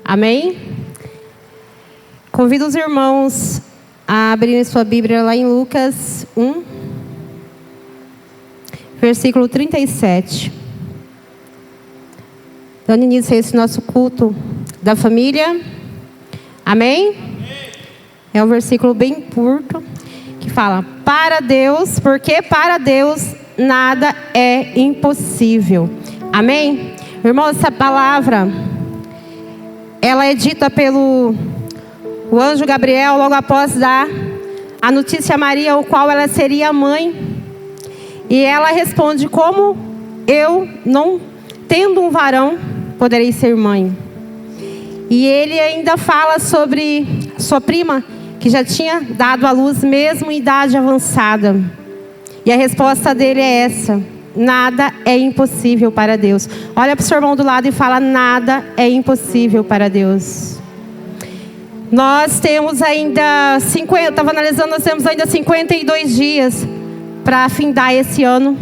Amém? Convido os irmãos a abrirem sua Bíblia lá em Lucas 1, versículo 37. Dando início a esse nosso culto da família. Amém? É um versículo bem curto, que fala: para Deus, porque para Deus nada é impossível. Amém? Irmão, essa palavra, ela é dita pelo o anjo Gabriel logo após dar a notícia a Maria, o qual ela seria mãe. E ela responde: como eu, não tendo um varão, poderei ser mãe? E ele ainda fala sobre sua prima, que já tinha dado à luz mesmo em idade avançada. E a resposta dele é essa: nada é impossível para Deus. Olha para o seu irmão do lado e fala: nada é impossível para Deus. Nós temos ainda 50, estava analisando, nós temos ainda 52 dias para findar esse ano.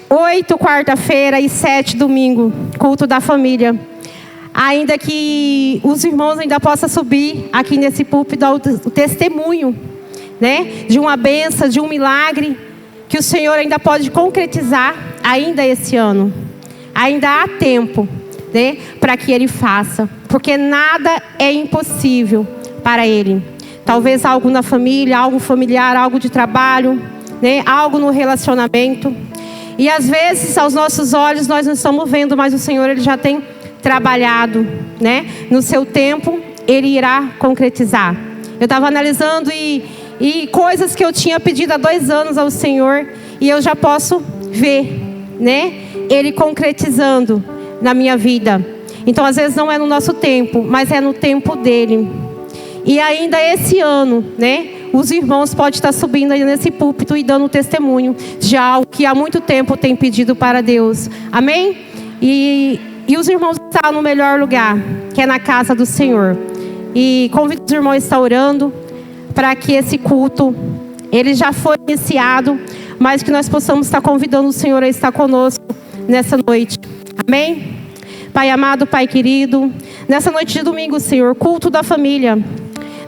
8 quarta-feira e 7 domingo, culto da família. Ainda que os irmãos ainda possam subir aqui nesse púlpito, dar o testemunho, né, de uma bênção, de um milagre, que o Senhor ainda pode concretizar ainda esse ano. Ainda há tempo, né, para que Ele faça, porque nada é impossível para Ele. Talvez algo na família, algo familiar, algo de trabalho, né, algo no relacionamento. E às vezes aos nossos olhos nós não estamos vendo, mas o Senhor Ele já tem trabalhado, né? No seu tempo Ele irá concretizar. Eu estava analisando e coisas que eu tinha pedido há 2 anos ao Senhor, e eu já posso ver, né, Ele concretizando na minha vida. Então às vezes não é no nosso tempo, mas é no tempo dEle. E ainda esse ano, né, os irmãos podem estar subindo aí nesse púlpito e dando testemunho de algo que há muito tempo tem pedido para Deus. Amém? E os irmãos estão no melhor lugar, que é na casa do Senhor. E convido os irmãos a estar orando para que esse culto, ele já foi iniciado, mas que nós possamos estar convidando o Senhor a estar conosco nessa noite. Amém? Pai amado, Pai querido, nessa noite de domingo, Senhor, culto da família.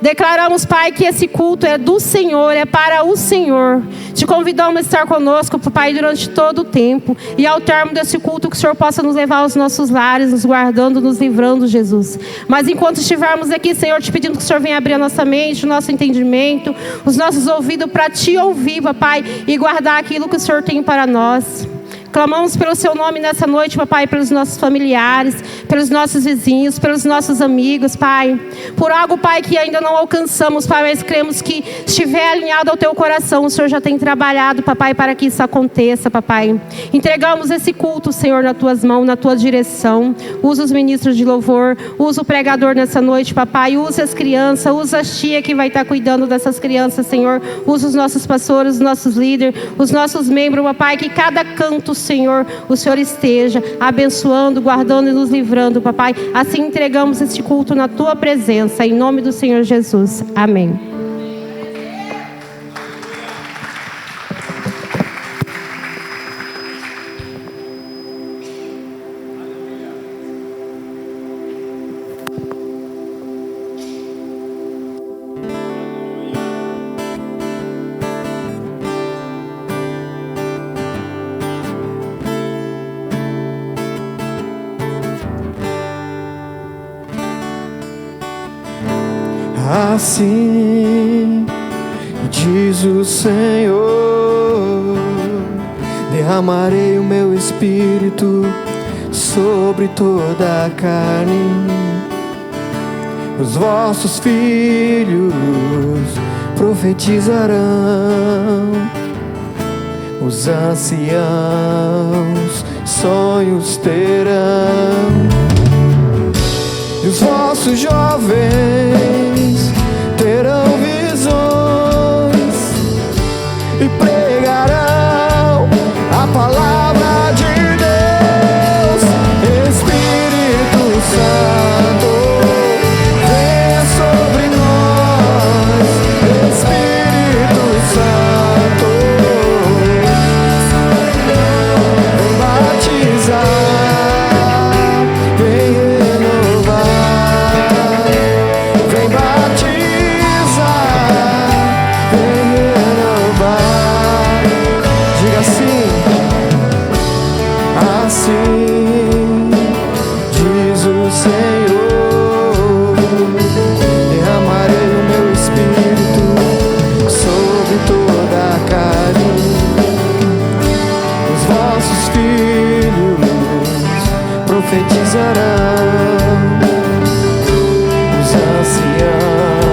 Declaramos, Pai, que esse culto é do Senhor, é para o Senhor. Te convidamos a estar conosco, Pai, durante todo o tempo. E ao término desse culto, que o Senhor possa nos levar aos nossos lares, nos guardando, nos livrando, Jesus. Mas enquanto estivermos aqui, Senhor, te pedindo que o Senhor venha abrir a nossa mente, o nosso entendimento, os nossos ouvidos para Te ouvir, Pai, e guardar aquilo que o Senhor tem para nós. Clamamos pelo Seu nome nessa noite, Pai, pelos nossos familiares, pelos nossos vizinhos, pelos nossos amigos, Pai. Por algo, Pai, que ainda não alcançamos, Pai, mas cremos que estiver alinhado ao Teu coração, o Senhor já tem trabalhado, Papai, para que isso aconteça, Papai. Entregamos esse culto, Senhor, nas Tuas mãos, na Tua direção. Usa os ministros de louvor, usa o pregador nessa noite, Papai. Usa as crianças, usa as tia que vai estar cuidando dessas crianças, Senhor. Usa os nossos pastores, os nossos líderes, os nossos membros, Papai, que cada canto, Senhor, o Senhor esteja abençoando, guardando e nos livrando, Papai. Assim entregamos este culto na Tua presença, em nome do Senhor Jesus. Amém. Assim diz o Senhor: derramarei o meu espírito sobre toda a carne. Os vossos filhos profetizarão, os anciãos sonhos terão, e os vossos jovens terão visões e pregarão a palavra de Deus. Espírito Santo, venha sobre nós. Espírito Santo, vem batizar, vem nossos filhos profetizarão. Os anciãos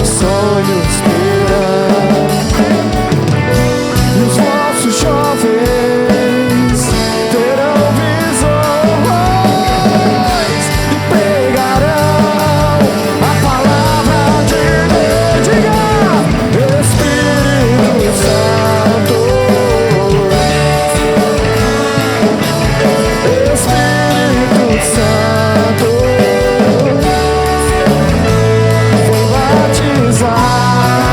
sonhos terão. E os vossos jovens terão visões e pregarão a palavra de Deus. Diga, Espírito Santo, Espírito Santo, vem batizar.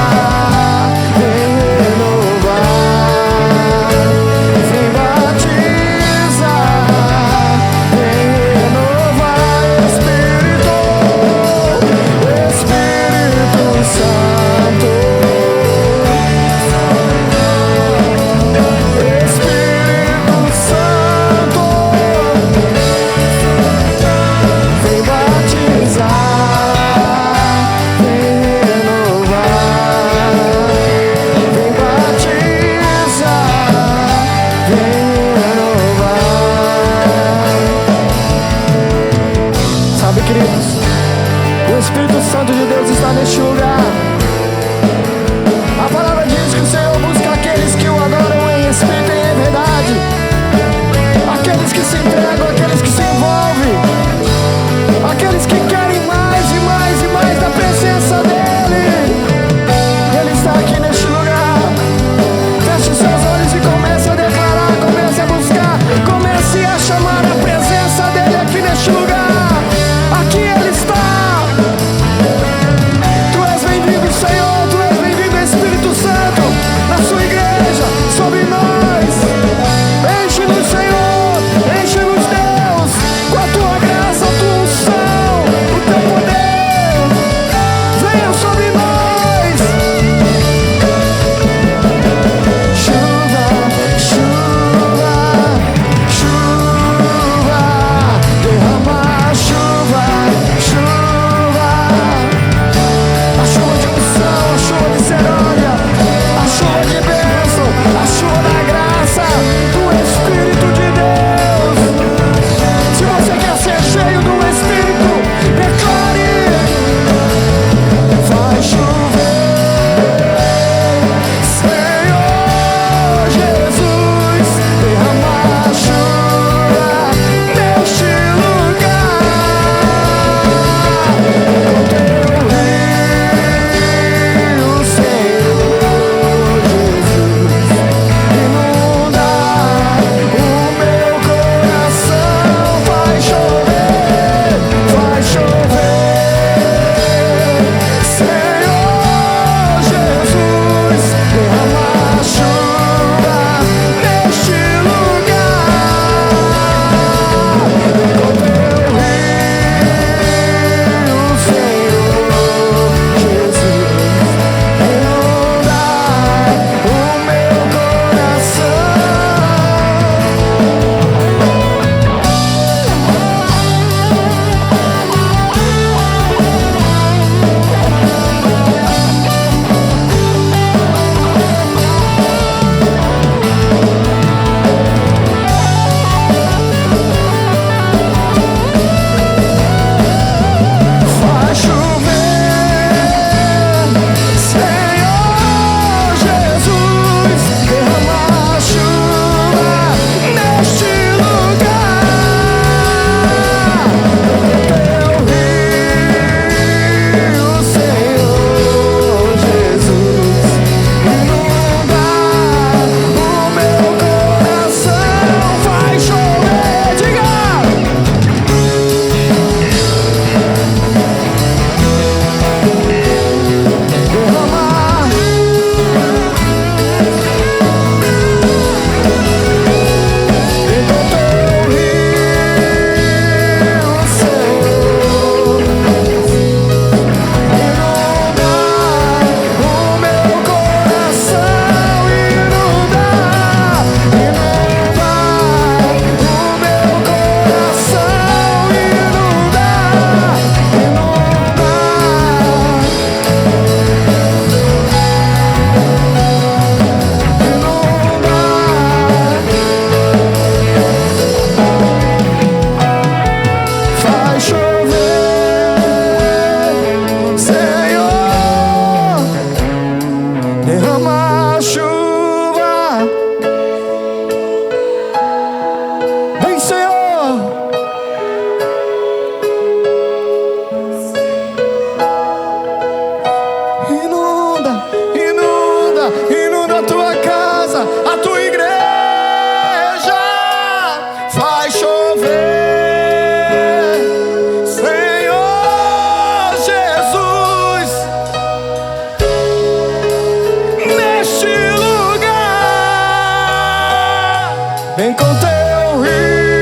vem com teu rio,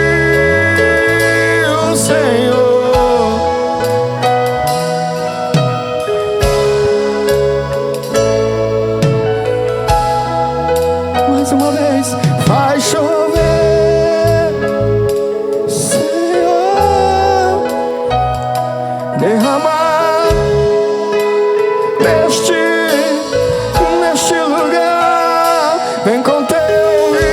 Senhor. Mais uma vez, faz chover, Senhor, derramar neste lugar, vem com teu rio.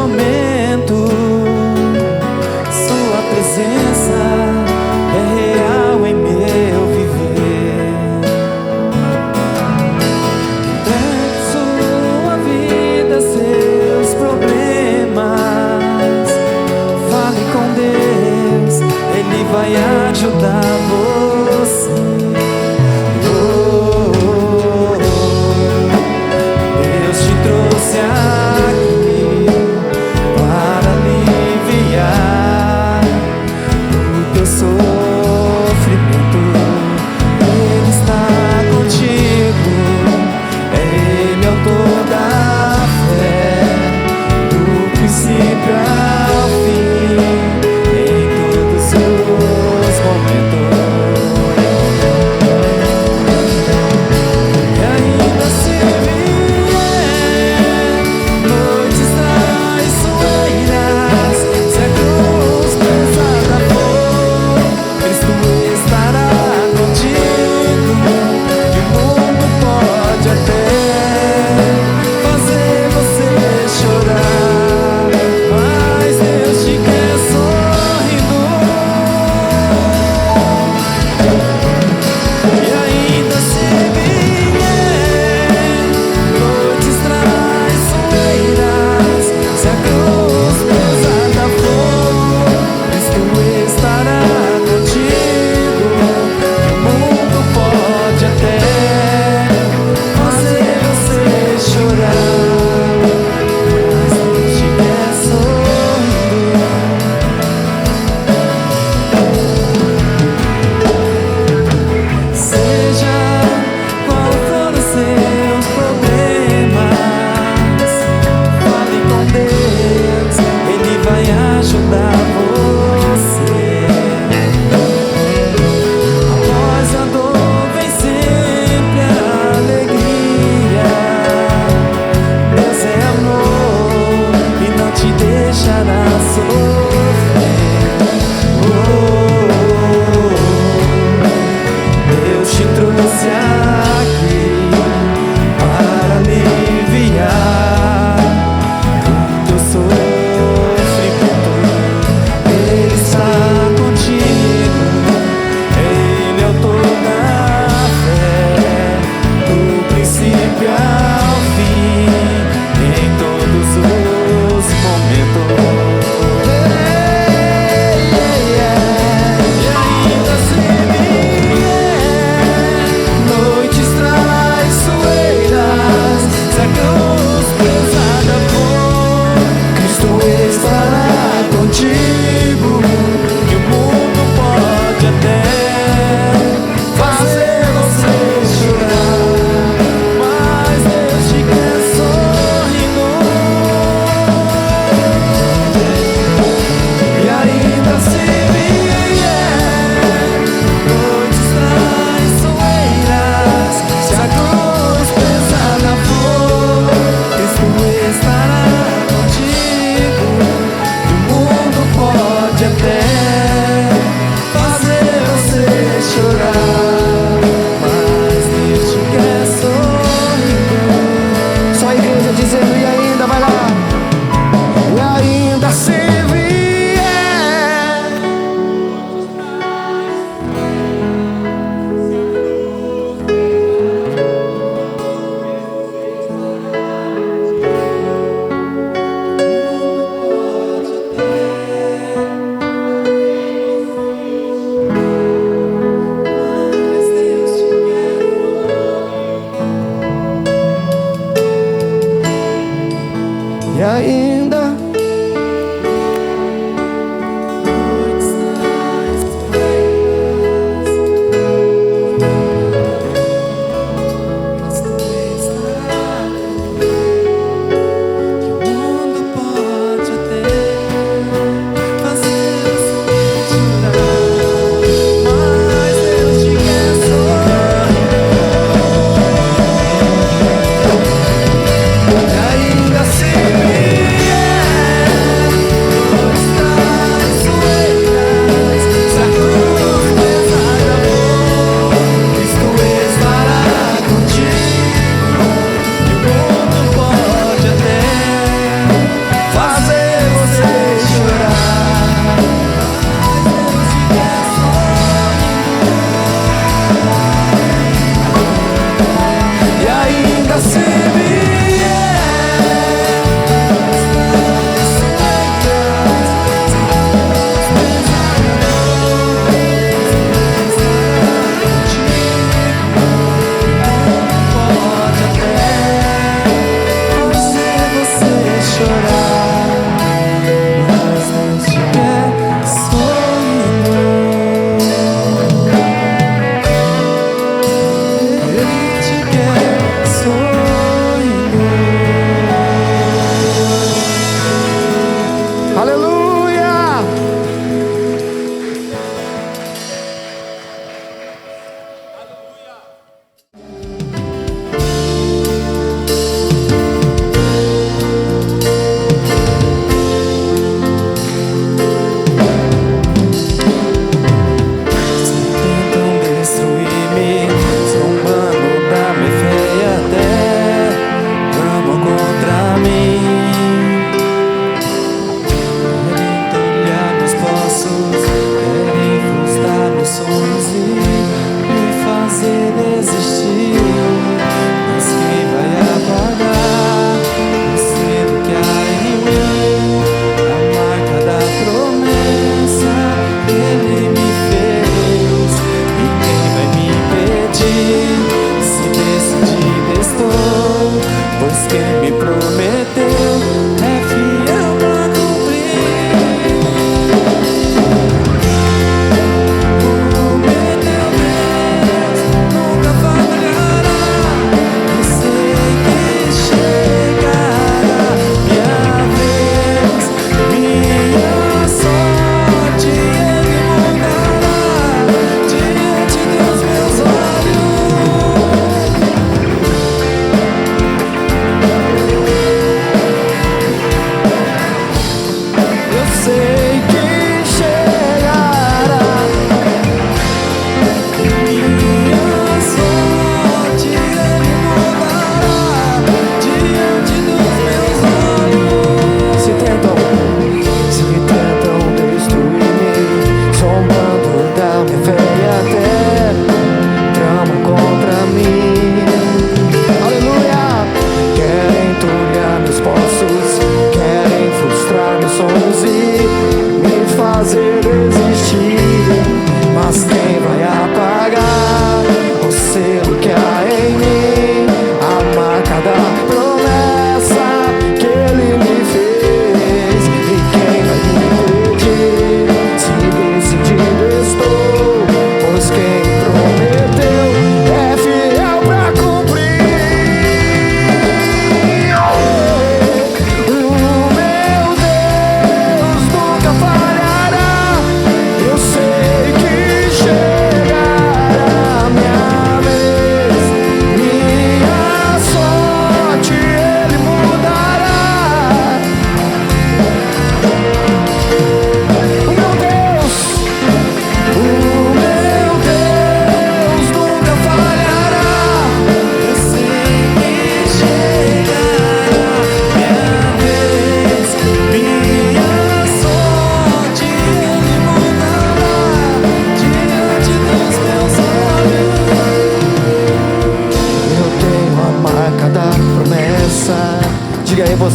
momento, Sua presença é real em meu viver. Entregue sua vida, seus problemas. Fale com Deus, Ele vai ajudar você. Deus te trouxe aqui para aliviar o teu sofrimento. Ele está contigo, é Ele autor da fé, do princípio ao fim, em todos os momentos. E ainda se vier noites traiçoeiras, se a cruz pesada for, Cristo estará contigo. E o mundo pode até fazer você chorar, mas Deus te quer sorrindo. E ainda se vier noites traiçoeiras, se a cruz pesada for, Cristo estará contigo. E o mundo pode até fazer você chorar, mas Deus te quer sorrindo. Seja qual for os seus problemas, fale com Deus, Ele vai ajudar você. Após a dor vem sempre a alegria. Deus é amor e não te deixará sofrer. Deus te trouxe aqui para aliviar o teu sofrimento. Ele está contigo, Ele é autor da fé, do princípio ao fim, em todos os momentos. E ainda se vier noites traiçoeiras, se a cruz pesada for, Cristo estará contigo. E o mundo pode até fazer você chorar, mas Deus te quer sorrindo. E ainda se vier noites traiçoeiras, se a cruz pesada for, Cristo estará contigo. E o mundo pode até fazer você chorar, mas Deus te quer sorrindo. Só a igreja dizendo e ainda, vai lá. E ainda se vier Mas Deus te quer. e ainda Noites traiçoeiras, Cristo estará contigo. Que o mundo pode até fazer você chorar, mas Deus te quer sorrindo. e ainda se vier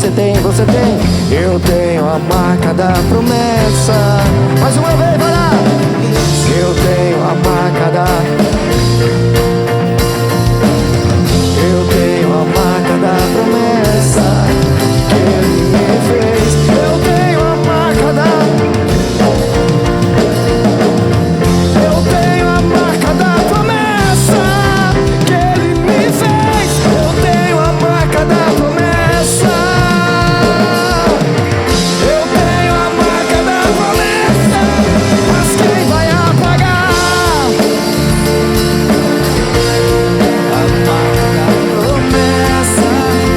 você tem, você tem. Eu tenho a marca da promessa. Mais uma vez, vai lá. Eu tenho a marca da... Eu tenho a marca da promessa que Ele me fez. Eu tenho a marca da... Eu tenho a marca da promessa que Ele me fez. Eu tenho a marca da promessa. Eu tenho a marca da promessa. Mas quem vai apagar? A marca da promessa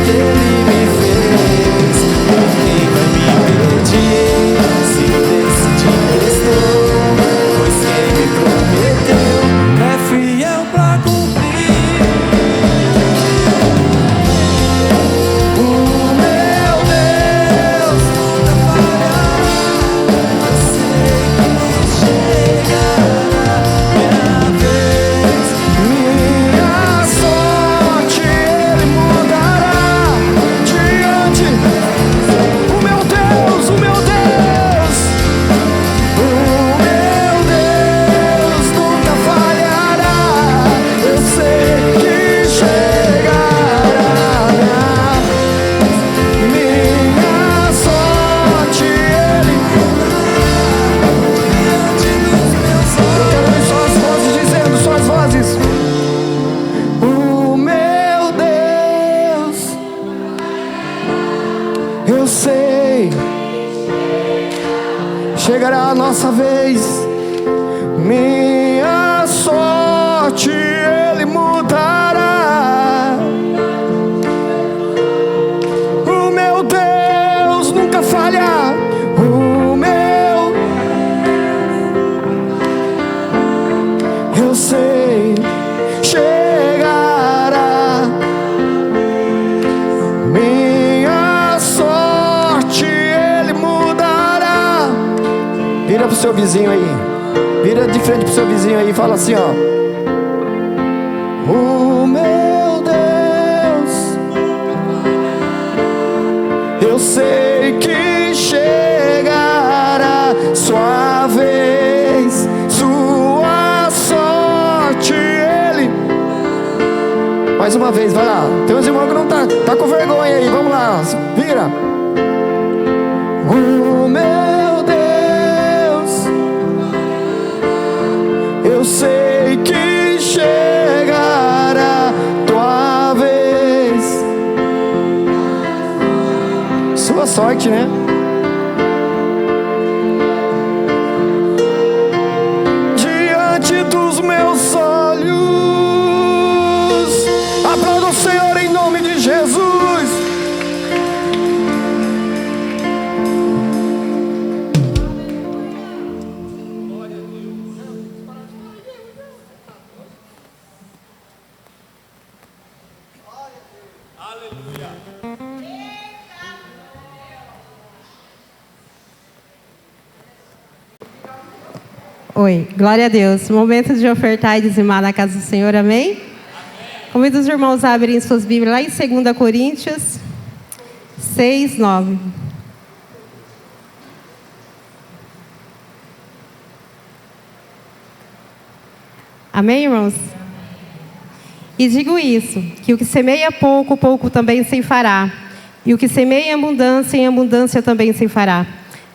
que Ele me fez. Quem vai me impedir? Se eu decidir, estou. Pois quem me prometeu É fiel pra cumprir. o meu Deus. Nunca falhará. Eu sei que chegará minha vez. Minha sorte Ele mudará diante. O meu Deus, o meu Deus. O meu Deus nunca falhará. Eu sei que chegará. Minha sorte Ele... Eu quero ver só as vozes dizendo, só as vozes. O meu Deus, eu sei, chegará a nossa vez. Minha sorte Ele mudará. O meu Deus nunca falha. O meu, eu sei, chegará. Minha sorte Ele mudará. Vira pro seu vizinho aí. Vira de frente pro seu vizinho aí e fala assim, ó. O meu Deus, eu sei que chegará sua vez, sua sorte Ele. Mais uma vez, vai lá. Tem uns irmãos que não tá com vergonha aí. Vamos lá, vira. O meu Deus, eu sei que chegará tua vez. Sua sorte, né? Diante dos meus olhos, aplauda o Senhor em nome de Jesus. Oi, glória a Deus. Momento de ofertar e dizimar na casa do Senhor, amém? Convido os irmãos a abrirem suas Bíblias lá em 2 Coríntios 6, 9. Amém, irmãos? E digo isso, que o que semeia pouco, pouco também se fará. E o que semeia em abundância também se fará.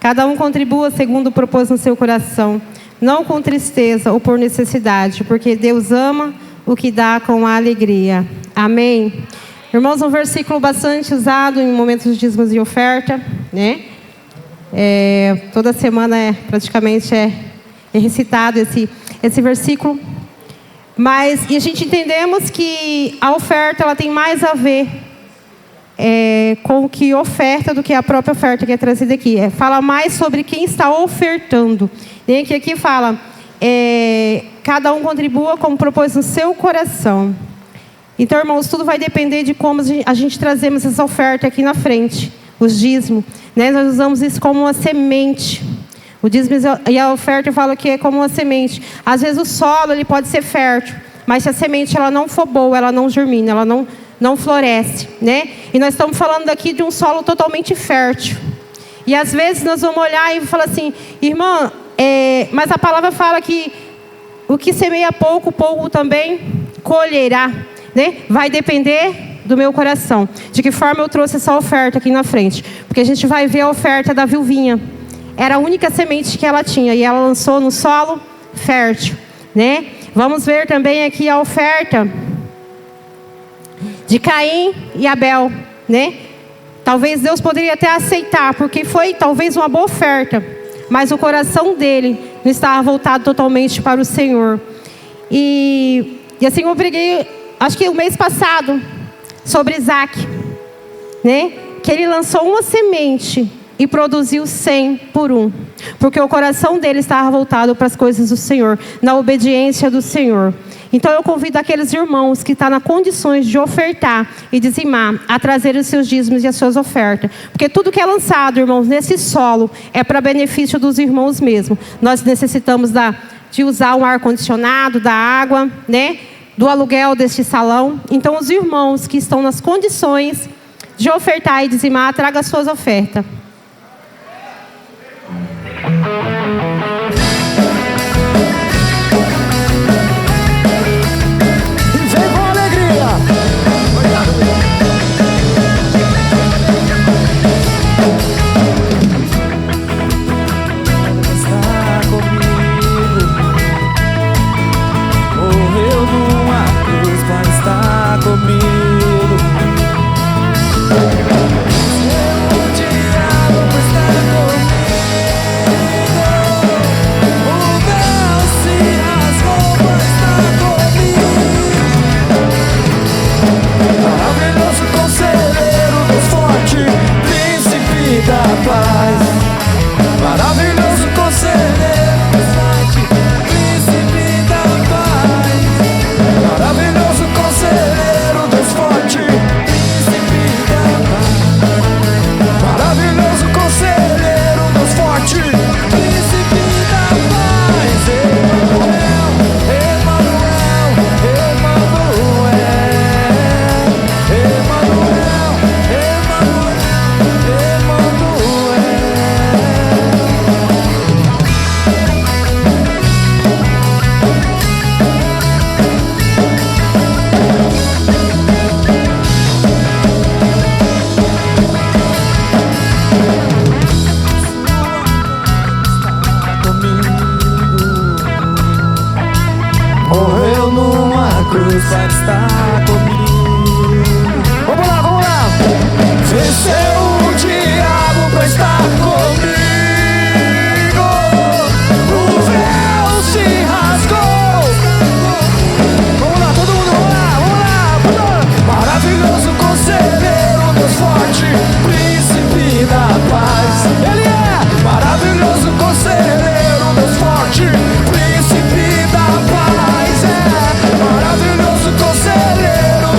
Cada um contribua segundo o propôs no seu coração, não com tristeza ou por necessidade, porque Deus ama o que dá com alegria. Amém? Irmãos, um versículo bastante usado em momentos de dízimos e oferta, né? Toda semana praticamente é recitado esse versículo. E a gente entendemos que a oferta ela tem mais a ver com o que oferta do que a própria oferta que é trazida aqui. Fala mais sobre quem está ofertando. E aqui fala, cada um contribua como propôs no seu coração. Então, irmãos, tudo vai depender de como a gente trazemos essa oferta aqui na frente, os dízimos. Né? Nós usamos isso como uma semente. O dízimo e a oferta eu falo que é como uma semente. Às vezes o solo ele pode ser fértil, mas se a semente ela não for boa, ela não germina, ela não floresce, né? E nós estamos falando aqui de um solo totalmente fértil. E às vezes nós vamos olhar e falar assim, irmã, mas a palavra fala que o que semeia pouco, pouco também colherá, né? Vai depender do meu coração. De que forma eu trouxe essa oferta aqui na frente? Porque a gente vai ver a oferta da viuvinha. Era a única semente que ela tinha e ela lançou no solo fértil, né? Vamos ver também aqui a oferta de Caim e Abel, né? Talvez Deus poderia até aceitar, porque foi talvez uma boa oferta, mas o coração dele não estava voltado totalmente para o Senhor. E assim eu preguei, acho que o mês passado, sobre Isaac, né? Que ele lançou uma semente e produziu 100 por 1, porque o coração dele estava voltado para as coisas do Senhor, na obediência do Senhor. Então eu convido aqueles irmãos que estão nas condições de ofertar e dizimar, a trazer os seus dízimos e as suas ofertas. Porque tudo que é lançado, irmãos, nesse solo, é para benefício dos irmãos mesmo. Nós necessitamos de usar um ar-condicionado, da água, né? Do aluguel deste salão. Então os irmãos que estão nas condições de ofertar e dizimar, tragam as suas ofertas. Conselheiro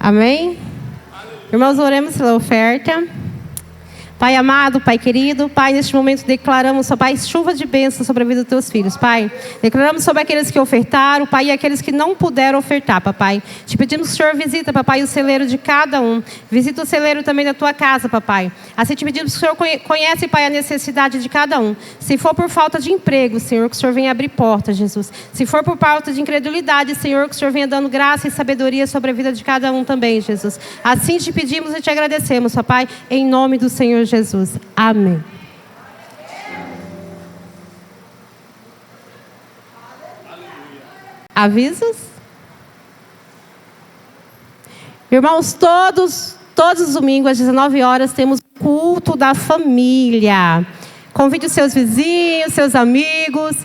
Amém? Irmãos, oremos pela oferta. Pai amado, Pai querido, Pai, neste momento declaramos, Pai, chuva de bênção sobre a vida dos teus filhos, Pai. Declaramos sobre aqueles que ofertaram, Pai, e aqueles que não puderam ofertar, Papai. Te pedimos que o Senhor visita, Papai, o celeiro de cada um. Visita o celeiro também da tua casa, Papai. Assim te pedimos que o Senhor conhece, Pai, a necessidade de cada um. Se for por falta de emprego, Senhor, que o Senhor venha abrir portas, Jesus. Se for por falta de incredulidade, Senhor, que o Senhor venha dando graça e sabedoria sobre a vida de cada um também, Jesus. Assim te pedimos e te agradecemos, Papai, em nome do Senhor Jesus. Amém. Avisos? Irmãos, todos os domingos às 19 horas temos culto da família. Convide os seus vizinhos, seus amigos.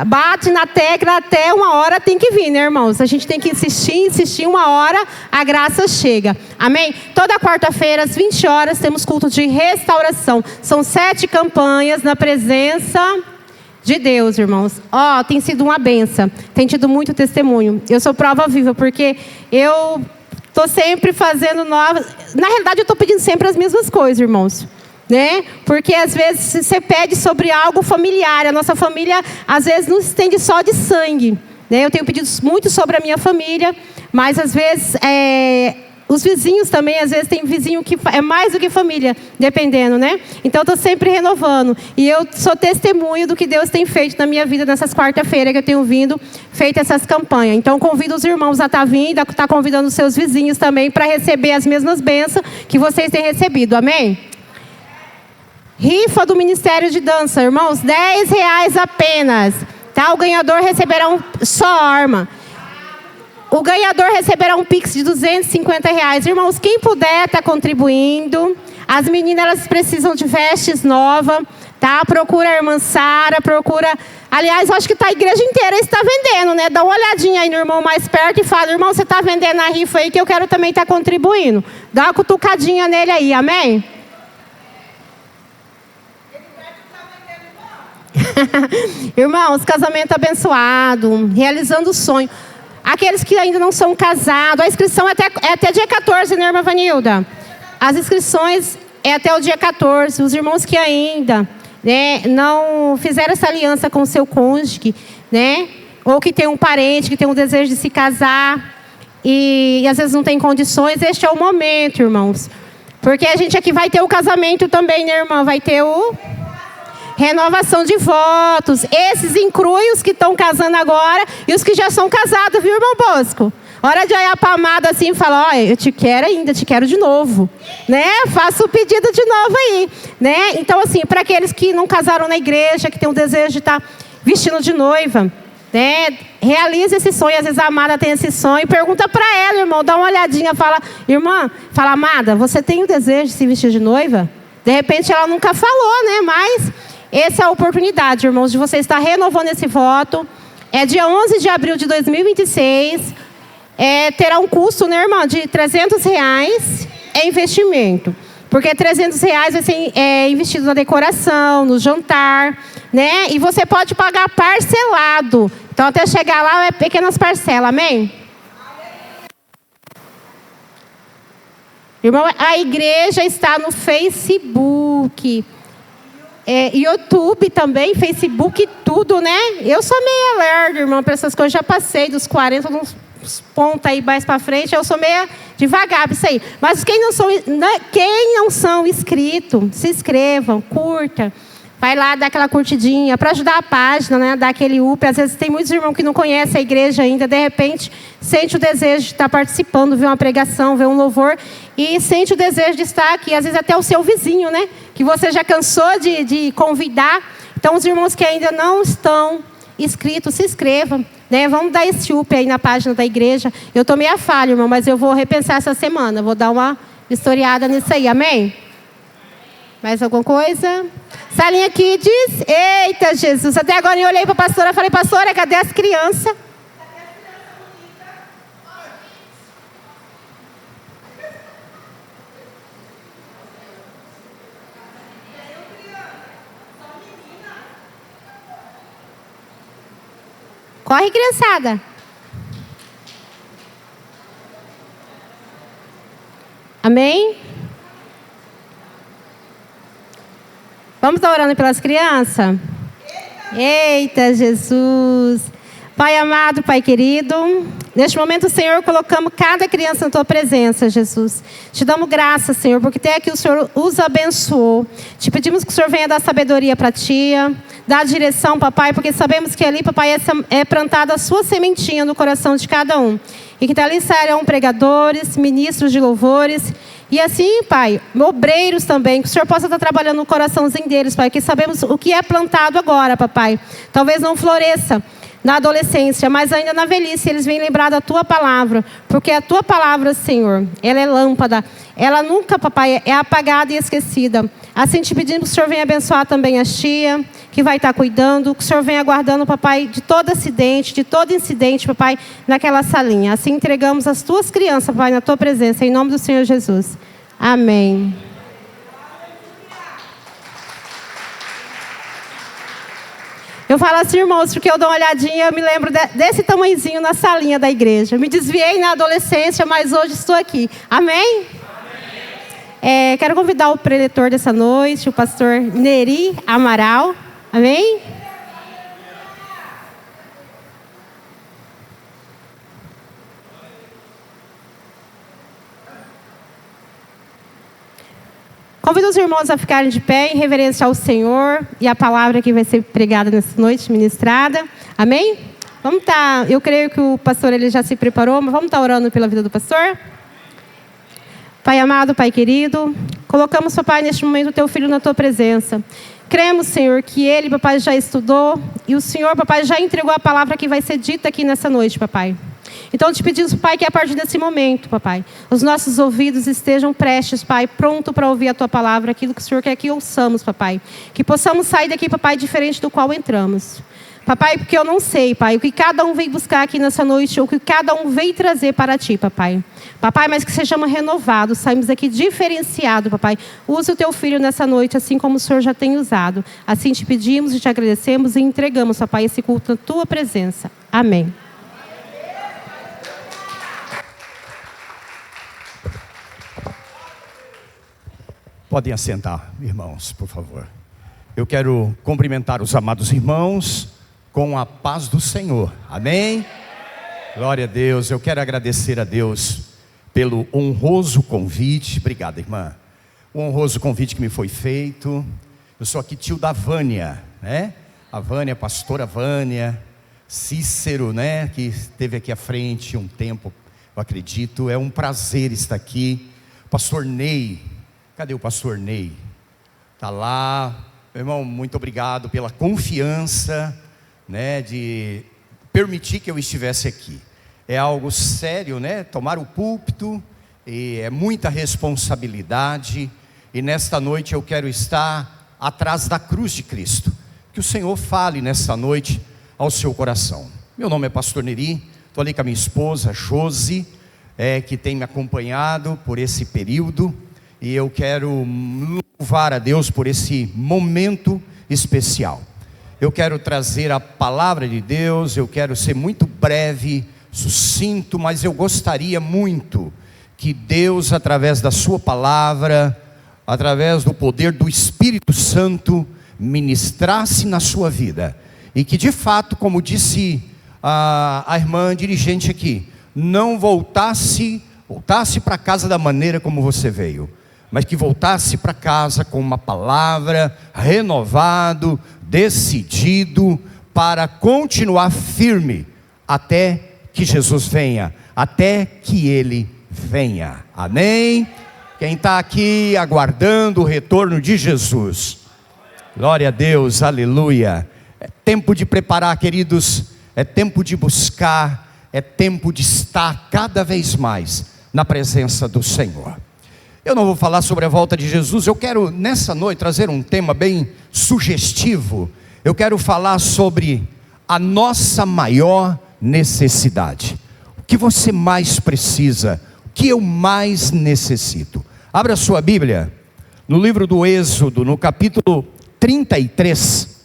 Bate na tecla até uma hora tem que vir, né, irmãos? A gente tem que insistir uma hora, a graça chega. Amém? Toda quarta-feira, às 20 horas, temos culto de restauração. São 7 campanhas na presença de Deus, irmãos. Tem sido uma benção. Tem tido muito testemunho. Eu sou prova viva, porque eu estou sempre fazendo novas... Na realidade, eu estou pedindo sempre as mesmas coisas, irmãos. Né? Porque às vezes você pede sobre algo familiar. A nossa família às vezes não se estende só de sangue, né? Eu tenho pedido muito sobre a minha família, mas às vezes os vizinhos também, às vezes tem vizinho que é mais do que família, dependendo, né? Então eu estou sempre renovando. E eu sou testemunho do que Deus tem feito na minha vida nessas quarta-feiras que eu tenho feito essas campanhas. Então convido os irmãos a estar vindo, a estar convidando os seus vizinhos também para receber as mesmas bênçãos que vocês têm recebido. Amém? Rifa do Ministério de Dança, irmãos, R$10 apenas, tá? O ganhador receberá só arma. O ganhador receberá um Pix de R$250. Irmãos, quem puder tá contribuindo. As meninas, elas precisam de vestes novas, tá? Procura a irmã Sara, Aliás, acho que a igreja inteira está vendendo, né? Dá uma olhadinha aí no irmão mais perto e fala: irmão, você está vendendo a rifa aí que eu quero também estar contribuindo. Dá uma cutucadinha nele aí, amém? Irmãos, casamento abençoado, realizando o sonho. Aqueles que ainda não são casados, a inscrição é até dia 14, né, irmã Vanilda? As inscrições é até o dia 14. Os irmãos que ainda, né, não fizeram essa aliança com o seu cônjuge, né, ou que tem um parente que tem um desejo de se casar e às vezes não tem condições, este é o momento, irmãos. Porque a gente aqui vai ter o casamento também, né, irmã? Vai ter renovação de votos. Esses incluem os que estão casando agora e os que já são casados, viu, irmão Bosco? Hora de olhar para a amada assim e falar: olha, eu te quero ainda, te quero de novo, né? Faça o pedido de novo aí, né? Então, assim, para aqueles que não casaram na igreja, que tem o desejo de estar vestindo de noiva, né? Realize esse sonho. Às vezes a amada tem esse sonho, pergunta para ela, irmão, dá uma olhadinha, fala: irmã, fala, amada, você tem o desejo de se vestir de noiva? De repente ela nunca falou, né? Mas essa é a oportunidade, irmãos, de você estar renovando esse voto. É dia 11 de abril de 2026. Terá um custo, né, irmã, de R$300 em investimento. Porque R$300 vai ser investido na decoração, no jantar, né? E você pode pagar parcelado. Então, até chegar lá, é pequenas parcelas, amém? Irmão, a igreja está no Facebook. YouTube também, Facebook, tudo, né? Eu sou meio lerda, irmão, para essas coisas. Já passei dos 40, uns pontos aí mais para frente. Eu sou meio devagar para isso aí. Mas quem não são inscritos, se inscrevam, curta. Vai lá, dá aquela curtidinha para ajudar a página, né? Dar aquele up. Às vezes tem muitos irmãos que não conhecem a igreja ainda. De repente, sente o desejo de estar participando, ver uma pregação, ver um louvor. E sente o desejo de estar aqui. Às vezes até o seu vizinho, né? Que você já cansou de convidar. Então, os irmãos que ainda não estão inscritos, se inscrevam, né? Vamos dar esse up aí na página da igreja. Eu estou meio falha, irmão, mas eu vou repensar essa semana. Vou dar uma historiada nisso aí, amém? Mais alguma coisa? Salinha aqui diz: eita, Jesus. Até agora eu olhei para a pastora e falei: pastora, cadê as crianças? Corre, criançada. Amém? Vamos estar orando pelas crianças? Eita, Jesus! Pai amado, Pai querido, neste momento, Senhor, colocamos cada criança na Tua presença, Jesus. Te damos graça, Senhor, porque até aqui o Senhor os abençoou. Te pedimos que o Senhor venha dar sabedoria para a tia, dar direção, papai, porque sabemos que ali, papai, é plantada a sua sementinha no coração de cada um. E que dali sairão pregadores, ministros de louvores. E assim, Pai, obreiros também, que o Senhor possa estar trabalhando no coraçãozinho deles, Pai, que sabemos o que é plantado agora, papai. Talvez não floresça na adolescência, mas ainda na velhice, eles vêm lembrar da Tua palavra, porque a Tua palavra, Senhor, ela é lâmpada, ela nunca, papai, é apagada e esquecida. Assim te pedimos que o Senhor venha abençoar também a tia, que vai estar cuidando, que o Senhor venha guardando, papai, de todo acidente, de todo incidente, papai, naquela salinha. Assim entregamos as Tuas crianças, papai, na Tua presença, em nome do Senhor Jesus. Amém. Eu falo assim, irmãos, porque eu dou uma olhadinha, eu me lembro desse tamanhozinho na salinha da igreja. Me desviei na adolescência, mas hoje estou aqui. Amém? Amém. Quero convidar o preletor dessa noite, o pastor Neri Amaral. Amém? Convido os irmãos a ficarem de pé em reverência ao Senhor e a palavra que vai ser pregada nessa noite, ministrada. Amém? Vamos estar, eu creio que o pastor ele já se preparou, mas vamos estar orando pela vida do pastor? Pai amado, Pai querido, colocamos, papai, neste momento o Teu filho na Tua presença. Cremos, Senhor, que ele, papai, já estudou e o Senhor, papai, já entregou a palavra que vai ser dita aqui nessa noite, papai. Então, te pedimos, Pai, que a partir desse momento, papai, os nossos ouvidos estejam prestes, Pai, pronto para ouvir a Tua palavra, aquilo que o Senhor quer que ouçamos, papai. Que possamos sair daqui, papai, diferente do qual entramos. Papai, porque eu não sei, Pai, o que cada um veio buscar aqui nessa noite, ou o que cada um veio trazer para Ti, papai. Papai, mas que sejamos renovados, saímos aqui diferenciados, papai. Use o Teu filho nessa noite, assim como o Senhor já tem usado. Assim te pedimos e te agradecemos e entregamos, papai, esse culto na Tua presença. Amém. Podem assentar, irmãos, por favor. Eu quero cumprimentar os amados irmãos com a paz do Senhor. Amém? Glória a Deus. Eu quero agradecer a Deus pelo honroso convite. Obrigado, irmã. O honroso convite que me foi feito. Eu sou aqui tio da Vânia, né? A Vânia, a pastora Vânia, Cícero, né? Que esteve aqui à frente um tempo, eu acredito. É um prazer estar aqui. Pastor Ney. Cadê o pastor Ney? Está lá. Meu irmão, muito obrigado pela confiança, né, de permitir que eu estivesse aqui. É algo sério, né? Tomar o púlpito, e é muita responsabilidade. E nesta noite eu quero estar atrás da cruz de Cristo. Que o Senhor fale nesta noite ao seu coração. Meu nome é pastor Neri, estou ali com a minha esposa, Josi, que tem me acompanhado por esse período. E eu quero louvar a Deus por esse momento especial. Eu quero trazer a palavra de Deus, eu quero ser muito breve, sucinto, mas eu gostaria muito que Deus, através da sua palavra, através do poder do Espírito Santo, ministrasse na sua vida. E que de fato, como disse a irmã dirigente aqui, não voltasse para casa da maneira como você veio, mas que voltasse para casa com uma palavra, renovado, decidido, para continuar firme, até que Jesus venha, até que Ele venha, amém? Quem está aqui aguardando o retorno de Jesus, glória a Deus, aleluia. É tempo de preparar, queridos, é tempo de buscar, é tempo de estar cada vez mais na presença do Senhor. Eu não vou falar sobre a volta de Jesus, eu quero nessa noite trazer um tema bem sugestivo. Eu quero falar sobre a nossa maior necessidade. O que você mais precisa, o que eu mais necessito. Abra a sua Bíblia, no livro do Êxodo, no capítulo 33.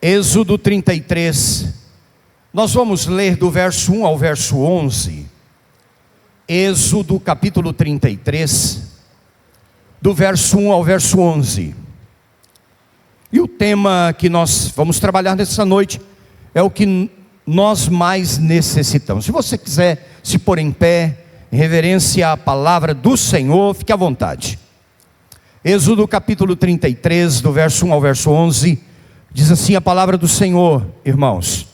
Êxodo 33. Nós vamos ler do verso 1 ao verso 11. Êxodo capítulo 33, do verso 1 ao verso 11. E o tema que nós vamos trabalhar nessa noite é o que nós mais necessitamos. Se você quiser se pôr em pé, em reverência à palavra do Senhor, fique à vontade. Êxodo capítulo 33, do verso 1 ao verso 11, diz assim a palavra do Senhor, irmãos.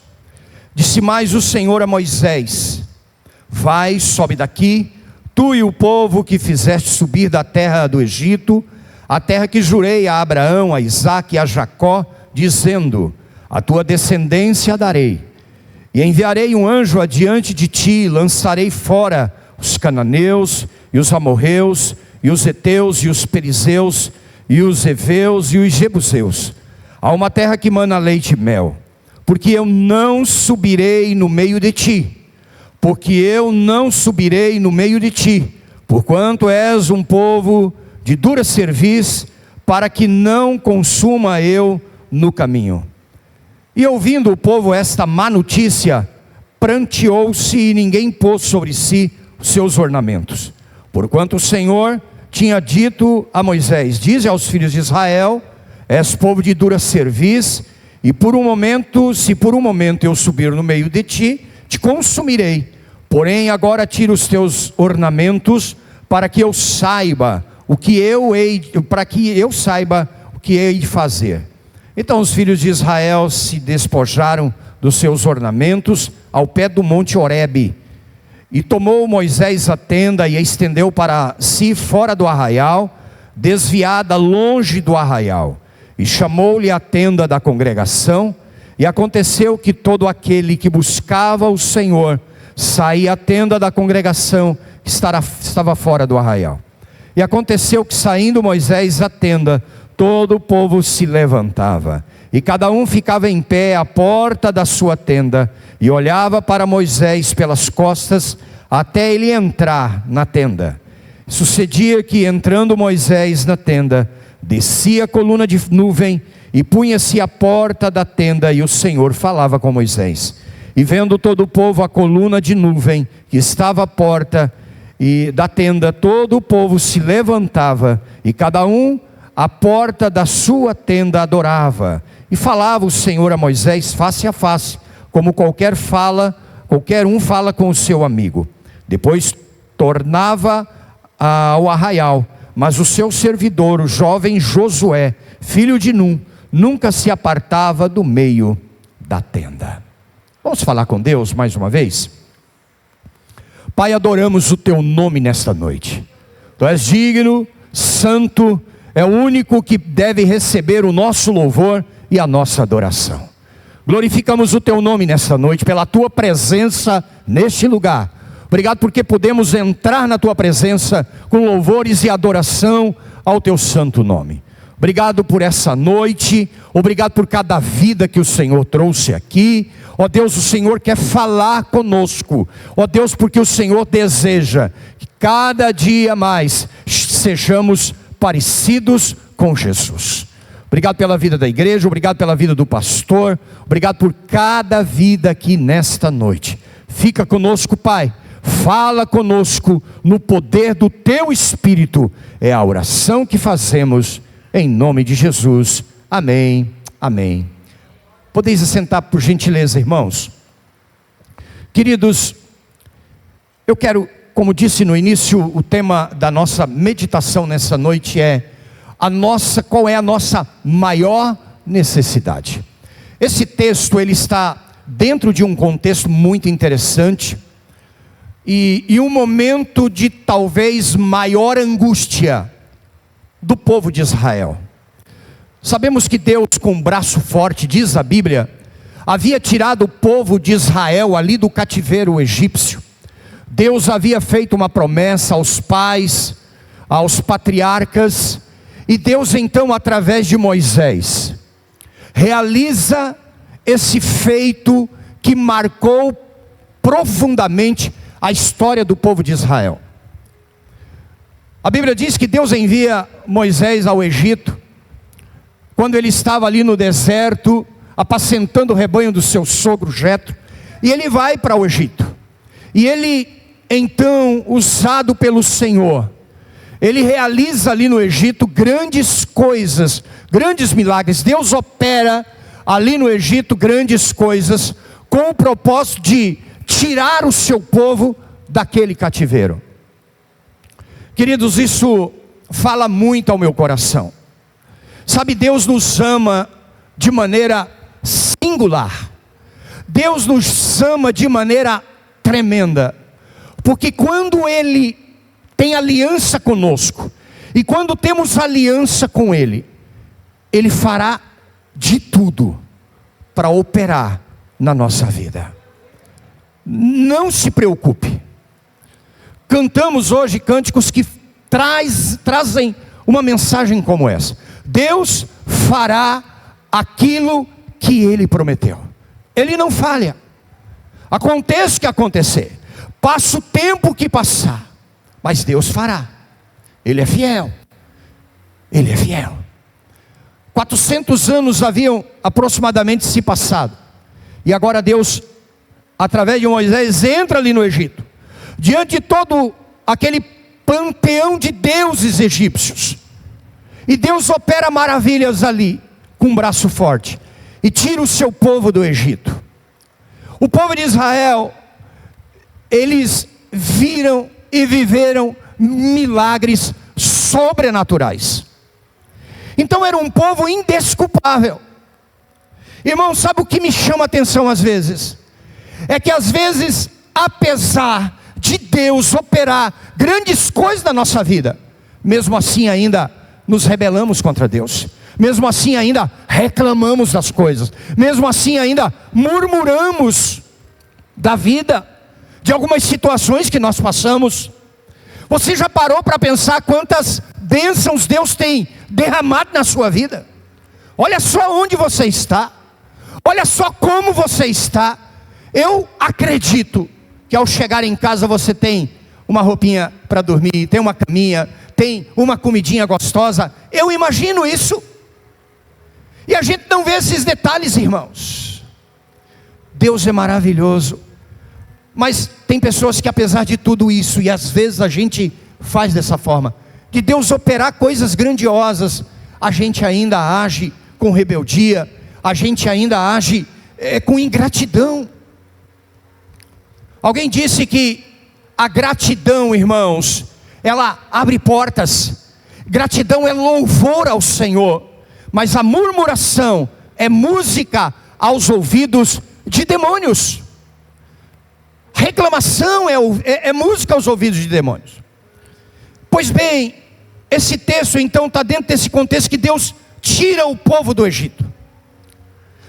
Disse mais o Senhor a Moisés: vai, sobe daqui, tu e o povo que fizeste subir da terra do Egito, a terra que jurei a Abraão, a Isaque e a Jacó, dizendo: a tua descendência darei, e enviarei um anjo adiante de ti, e lançarei fora os cananeus, e os amorreus, e os heteus, e os perizeus, e os heveus, e os jebuseus, a uma terra que mana leite e mel, porque eu não subirei no meio de ti, porquanto és um povo de dura cerviz, para que não consuma eu no caminho. E ouvindo o povo esta má notícia, pranteou-se e ninguém pôs sobre si os seus ornamentos, porquanto o Senhor tinha dito a Moisés: dize aos filhos de Israel: és povo de dura cerviz, e se por um momento eu subir no meio de ti, te consumirei. Porém agora tira os teus ornamentos, para que eu saiba o que hei de fazer. Então os filhos de Israel se despojaram dos seus ornamentos ao pé do monte Horebe. E tomou Moisés a tenda e a estendeu para si fora do arraial, desviada longe do arraial. E chamou-lhe a tenda da congregação. E aconteceu que todo aquele que buscava o Senhor saía à tenda da congregação que estava fora do arraial. E aconteceu que, saindo Moisés à tenda, todo o povo se levantava, e cada um ficava em pé à porta da sua tenda, e olhava para Moisés pelas costas, até ele entrar na tenda. Sucedia que, entrando Moisés na tenda, descia a coluna de nuvem, e punha-se à porta da tenda, e o Senhor falava com Moisés. E vendo todo o povo a coluna de nuvem que estava à porta da tenda, todo o povo se levantava, e cada um à porta da sua tenda adorava. E falava o Senhor a Moisés face a face, como qualquer um fala com o seu amigo. Depois tornava ao arraial, mas o seu servidor, o jovem Josué, filho de Num, nunca se apartava do meio da tenda. Vamos falar com Deus mais uma vez? Pai, adoramos o teu nome nesta noite. Tu és digno, santo, é o único que deve receber o nosso louvor e a nossa adoração. Glorificamos o teu nome nesta noite, pela tua presença neste lugar. Obrigado porque podemos entrar na tua presença com louvores e adoração ao teu santo nome. Obrigado por essa noite, obrigado por cada vida que o Senhor trouxe aqui. Ó Deus, o Senhor quer falar conosco. Ó Deus, porque o Senhor deseja que cada dia mais sejamos parecidos com Jesus. Obrigado pela vida da igreja, obrigado pela vida do pastor, obrigado por cada vida aqui nesta noite. Fica conosco, Pai, fala conosco no poder do teu Espírito. É a oração que fazemos em nome de Jesus. Amém, amém. Podeis assentar por gentileza, irmãos. Queridos, eu quero, como disse no início, o tema da nossa meditação nessa noite é qual é a nossa maior necessidade. Esse texto, ele está dentro de um contexto muito interessante, e um momento de talvez maior angústia do povo de Israel. Sabemos que Deus, com um braço forte, diz a Bíblia, havia tirado o povo de Israel ali do cativeiro egípcio. Deus havia feito uma promessa aos pais, aos patriarcas, e Deus então, através de Moisés, realiza esse feito que marcou profundamente a história do povo de Israel. A Bíblia diz que Deus envia Moisés ao Egito, quando ele estava ali no deserto, apacentando o rebanho do seu sogro Jetro, e ele vai para o Egito, e ele então, usado pelo Senhor, ele realiza ali no Egito grandes coisas, grandes milagres. Deus opera ali no Egito grandes coisas, com o propósito de tirar o seu povo daquele cativeiro. Queridos, isso fala muito ao meu coração. Sabe, Deus nos ama de maneira singular. Deus nos ama de maneira tremenda. Porque quando Ele tem aliança conosco, e quando temos aliança com Ele, Ele fará de tudo para operar na nossa vida. Não se preocupe. Cantamos hoje cânticos que trazem uma mensagem como essa: Deus fará aquilo que Ele prometeu. Ele não falha. Aconteça o que acontecer, passa o tempo que passar, mas Deus fará. Ele é fiel. Ele é fiel. 400 anos haviam aproximadamente se passado, e agora Deus, através de Moisés, entra ali no Egito, diante de todo aquele panteão de deuses egípcios, e Deus opera maravilhas ali, com um braço forte, e tira o seu povo do Egito. O povo de Israel, eles viram e viveram milagres sobrenaturais. Então era um povo indesculpável. Irmão, sabe o que me chama a atenção às vezes? É que às vezes, apesar de Deus operar grandes coisas na nossa vida, mesmo assim ainda nos rebelamos contra Deus, mesmo assim ainda reclamamos das coisas, mesmo assim ainda murmuramos da vida, de algumas situações que nós passamos. Você já parou para pensar quantas bênçãos Deus tem derramado na sua vida? Olha só onde você está, olha só como você está. Eu acredito que ao chegar em casa você tem uma roupinha para dormir, tem uma caminha, tem uma comidinha gostosa. Eu imagino isso. E a gente não vê esses detalhes, irmãos. Deus é maravilhoso. Mas tem pessoas que, apesar de tudo isso, e às vezes a gente faz dessa forma, de Deus operar coisas grandiosas, a gente ainda age com rebeldia, a gente ainda age com ingratidão. Alguém disse que a gratidão, irmãos, ela abre portas. Gratidão é louvor ao Senhor, mas a murmuração é música aos ouvidos de demônios. Reclamação é música aos ouvidos de demônios. Pois bem, esse texto então está dentro desse contexto que Deus tira o povo do Egito.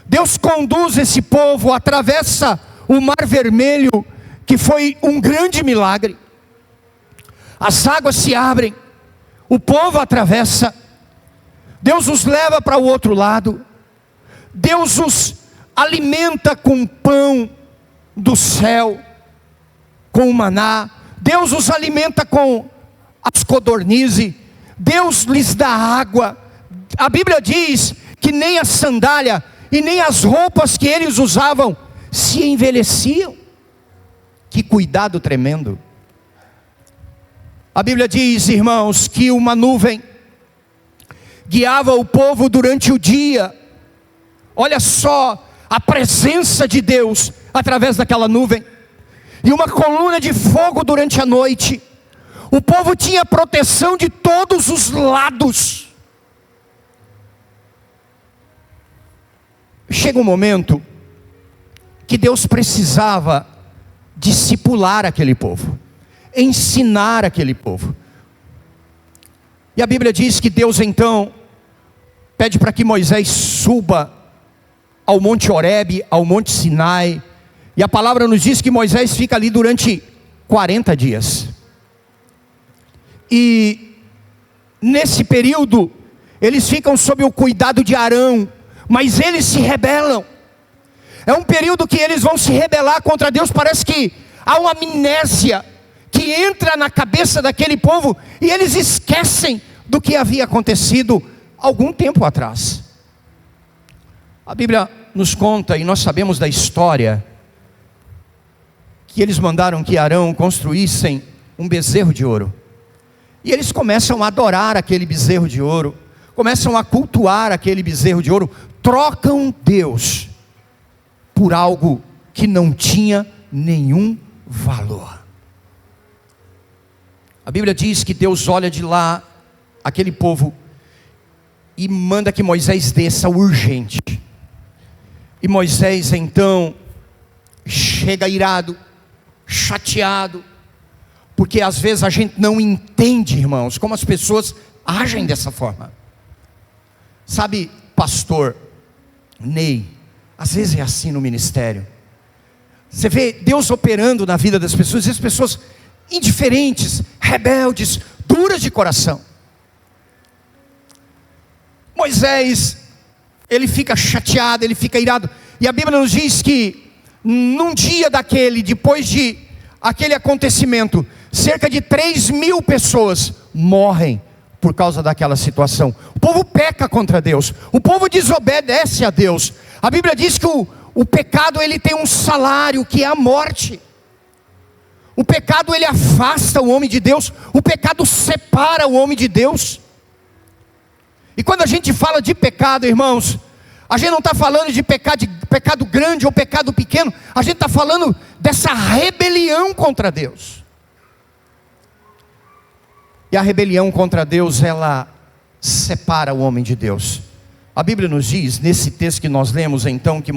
Deus conduz esse povo, atravessa o Mar Vermelho, que foi um grande milagre. As águas se abrem, o povo atravessa, Deus os leva para o outro lado, Deus os alimenta com pão do céu, com o maná, Deus os alimenta com as codornizes, Deus lhes dá água. A Bíblia diz que nem a sandália e nem as roupas que eles usavam se envelheciam. Que cuidado tremendo. A Bíblia diz, irmãos, que uma nuvem guiava o povo durante o dia. Olha só a presença de Deus através daquela nuvem. E uma coluna de fogo durante a noite. O povo tinha proteção de todos os lados. Chega um momento que Deus precisava discipular aquele povo, ensinar aquele povo. E a Bíblia diz que Deus então pede para que Moisés suba ao Monte Horebe, ao Monte Sinai. E a palavra nos diz que Moisés fica ali durante 40 dias. E nesse período, eles ficam sob o cuidado de Arão, mas eles se rebelam. É um período que eles vão se rebelar contra Deus. Parece que há uma amnésia que entra na cabeça daquele povo, e eles esquecem do que havia acontecido algum tempo atrás. A Bíblia nos conta, e nós sabemos da história, que eles mandaram que Arão construíssem um bezerro de ouro. E eles começam a adorar aquele bezerro de ouro, começam a cultuar aquele bezerro de ouro, trocam Deus por algo que não tinha nenhum valor. A Bíblia diz que Deus olha de lá aquele povo e manda que Moisés desça urgente. E Moisés então chega irado, chateado, porque às vezes a gente não entende, irmãos, como as pessoas agem dessa forma. Sabe, pastor Ney, às vezes é assim no ministério. Você vê Deus operando na vida das pessoas, e as pessoas indiferentes, rebeldes, duras de coração. Moisés, ele fica chateado, ele fica irado, e a Bíblia nos diz que num dia daquele, depois de aquele acontecimento, cerca de 3.000 pessoas morrem por causa daquela situação. O povo peca contra Deus, o povo desobedece a Deus. A Bíblia diz que o pecado, ele tem um salário, que é a morte. O pecado, ele afasta o homem de Deus, o pecado separa o homem de Deus. E quando a gente fala de pecado, irmãos, a gente não está falando de pecado grande ou pecado pequeno, a gente está falando dessa rebelião contra Deus. E a rebelião contra Deus, ela separa o homem de Deus. A Bíblia nos diz, nesse texto que nós lemos então, que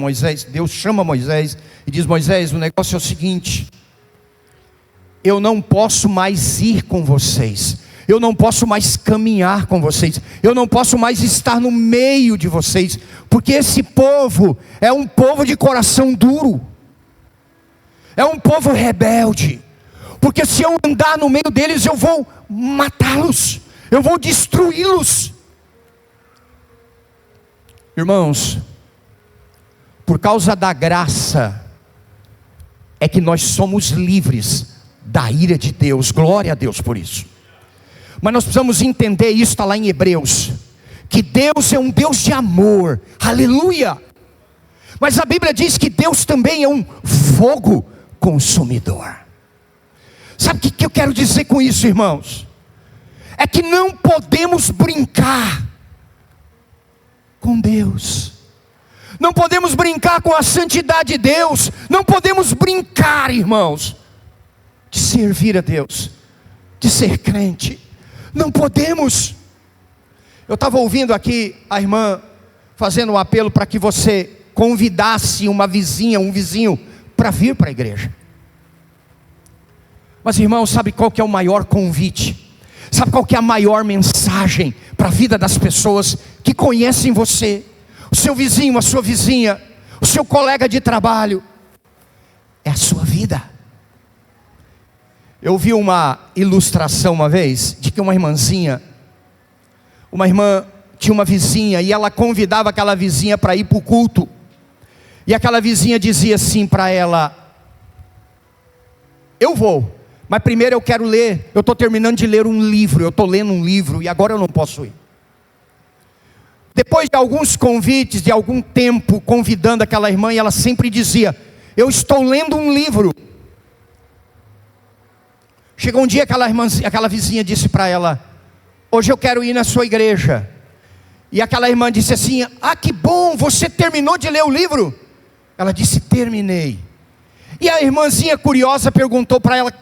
Deus chama Moisés e diz: Moisés, o negócio é o seguinte, eu não posso mais ir com vocês, eu não posso mais caminhar com vocês, eu não posso mais estar no meio de vocês, porque esse povo é um povo de coração duro, é um povo rebelde, porque se eu andar no meio deles, eu vou matá-los, eu vou destruí-los. Irmãos, por causa da graça, é que nós somos livres da ira de Deus, glória a Deus por isso. Mas nós precisamos entender isso, está lá em Hebreus, que Deus é um Deus de amor, aleluia. Mas a Bíblia diz que Deus também é um fogo consumidor. Sabe o que eu quero dizer com isso, irmãos? É que não podemos brincar com Deus, não podemos brincar com a santidade de Deus, não podemos brincar, irmãos, de servir a Deus, de ser crente, não podemos. Eu estava ouvindo aqui a irmã fazendo um apelo para que você convidasse uma vizinha, um vizinho, para vir para a igreja. Mas irmão, sabe qual que é o maior convite? Sabe qual que é a maior mensagem para a vida das pessoas que conhecem você? O seu vizinho, a sua vizinha, o seu colega de trabalho, é a sua vida. Eu vi uma ilustração uma vez, de que uma irmã tinha uma vizinha, e ela convidava aquela vizinha para ir para o culto, e aquela vizinha dizia assim para ela: eu vou, mas primeiro eu quero ler, eu estou terminando de ler um livro, eu estou lendo um livro, e agora eu não posso ir. Depois de alguns convites, de algum tempo convidando aquela irmã, e ela sempre dizia: eu estou lendo um livro. Chegou um dia, aquela vizinha disse para ela: hoje eu quero ir na sua igreja. E aquela irmã disse assim: ah, que bom, você terminou de ler o livro? Ela disse: terminei. E a irmãzinha curiosa perguntou para ela: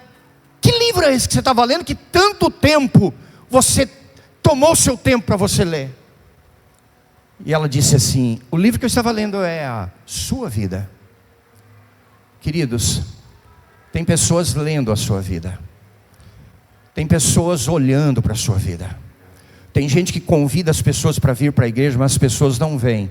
que livro é esse que você estava lendo, que tanto tempo você tomou o seu tempo para você ler? E ela disse assim: o livro que eu estava lendo é a sua vida. Queridos, tem pessoas lendo a sua vida, tem pessoas olhando para a sua vida. Tem gente que convida as pessoas para vir para a igreja, mas as pessoas não vêm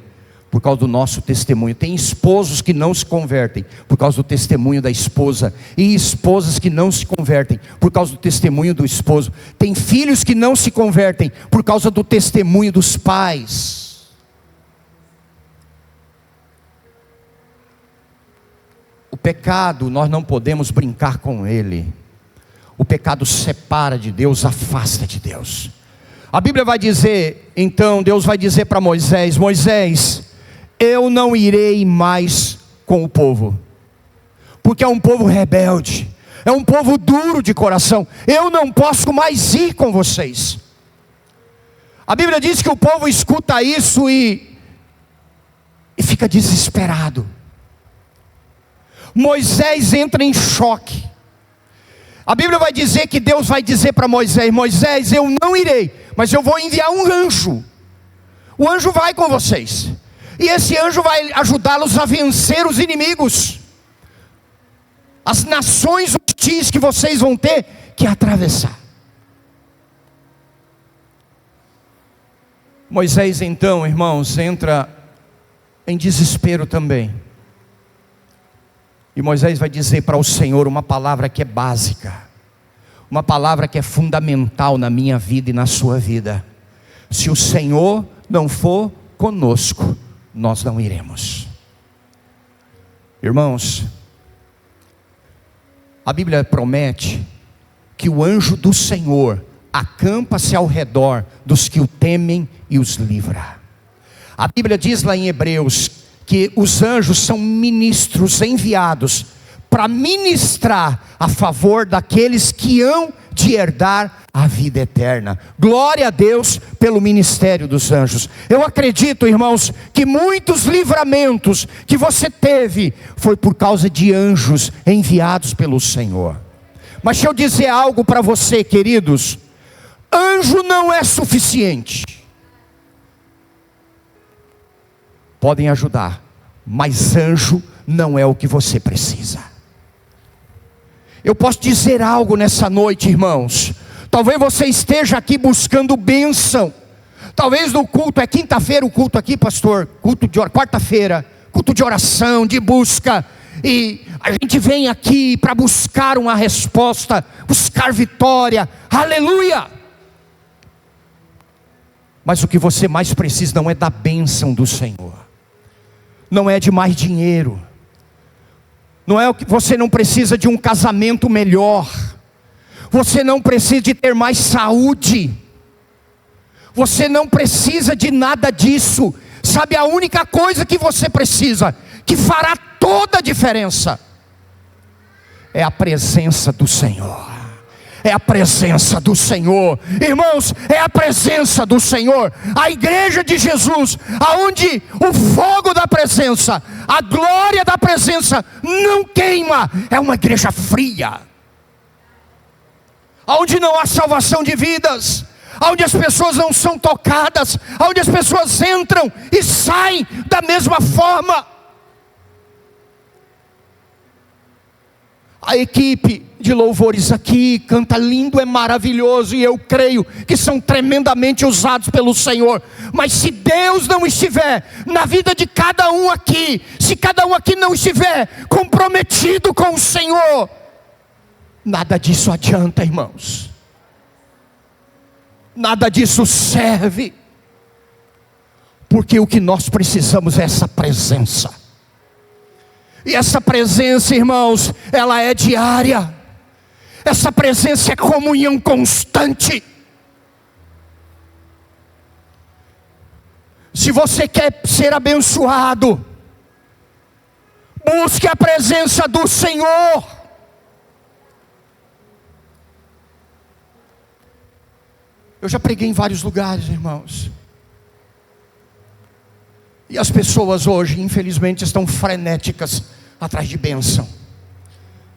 por causa do nosso testemunho. Tem esposos que não se convertem por causa do testemunho da esposa, e esposas que não se convertem por causa do testemunho do esposo. Tem filhos que não se convertem por causa do testemunho dos pais. O pecado, nós não podemos brincar com ele. O pecado separa de Deus, afasta de Deus. A Bíblia vai dizer, então Deus vai dizer para Moisés: Moisés, eu não irei mais com o povo, porque é um povo rebelde, é um povo duro de coração. Eu não posso mais ir com vocês. A Bíblia diz que o povo escuta isso e fica desesperado. Moisés entra em choque. A Bíblia vai dizer que Deus vai dizer para Moisés: Moisés, eu não irei, mas eu vou enviar um anjo. O anjo vai com vocês, e esse anjo vai ajudá-los a vencer os inimigos, as nações hostis que vocês vão ter que atravessar. Moisés então, irmãos, entra em desespero também. E Moisés vai dizer para o Senhor uma palavra que é básica, uma palavra que é fundamental na minha vida e na sua vida: se o Senhor não for conosco, nós não iremos. Irmãos, a Bíblia promete que o anjo do Senhor acampa-se ao redor dos que o temem e os livra. A Bíblia diz lá em Hebreus que os anjos são ministros enviados para ministrar a favor daqueles que hão de herdar a vida eterna. Glória a Deus pelo ministério dos anjos. Eu acredito, irmãos, que muitos livramentos que você teve foi por causa de anjos enviados pelo Senhor. Mas deixa eu dizer algo para você, queridos: anjo não é suficiente. Podem ajudar, mas anjo não é o que você precisa. Eu posso dizer algo nessa noite, irmãos. Talvez você esteja aqui buscando bênção. Talvez no culto, é quinta-feira o culto aqui, pastor, culto de quarta-feira, culto de oração, de busca. E a gente vem aqui para buscar uma resposta, buscar vitória, aleluia. Mas o que você mais precisa não é da bênção do Senhor, não é de mais dinheiro, não é o que você não precisa de um casamento melhor, você não precisa de ter mais saúde, você não precisa de nada disso. Sabe a única coisa que você precisa, que fará toda a diferença, é a presença do Senhor. É a presença do Senhor, irmãos, é a presença do Senhor. A igreja de Jesus, aonde o fogo da presença, a glória da presença não queima, é uma igreja fria, aonde não há salvação de vidas, aonde as pessoas não são tocadas, aonde as pessoas entram e saem da mesma forma. A equipe de louvores aqui canta lindo, é maravilhoso, e eu creio que são tremendamente usados pelo Senhor. Mas se Deus não estiver na vida de cada um aqui, se cada um aqui não estiver comprometido com o Senhor, nada disso adianta, irmãos. Nada disso serve, porque o que nós precisamos é essa presença. E essa presença, irmãos, ela é diária. Essa presença é comunhão constante. Se você quer ser abençoado, busque a presença do Senhor. Eu já preguei em vários lugares, irmãos, e as pessoas hoje, infelizmente, estão frenéticas atrás de bênção.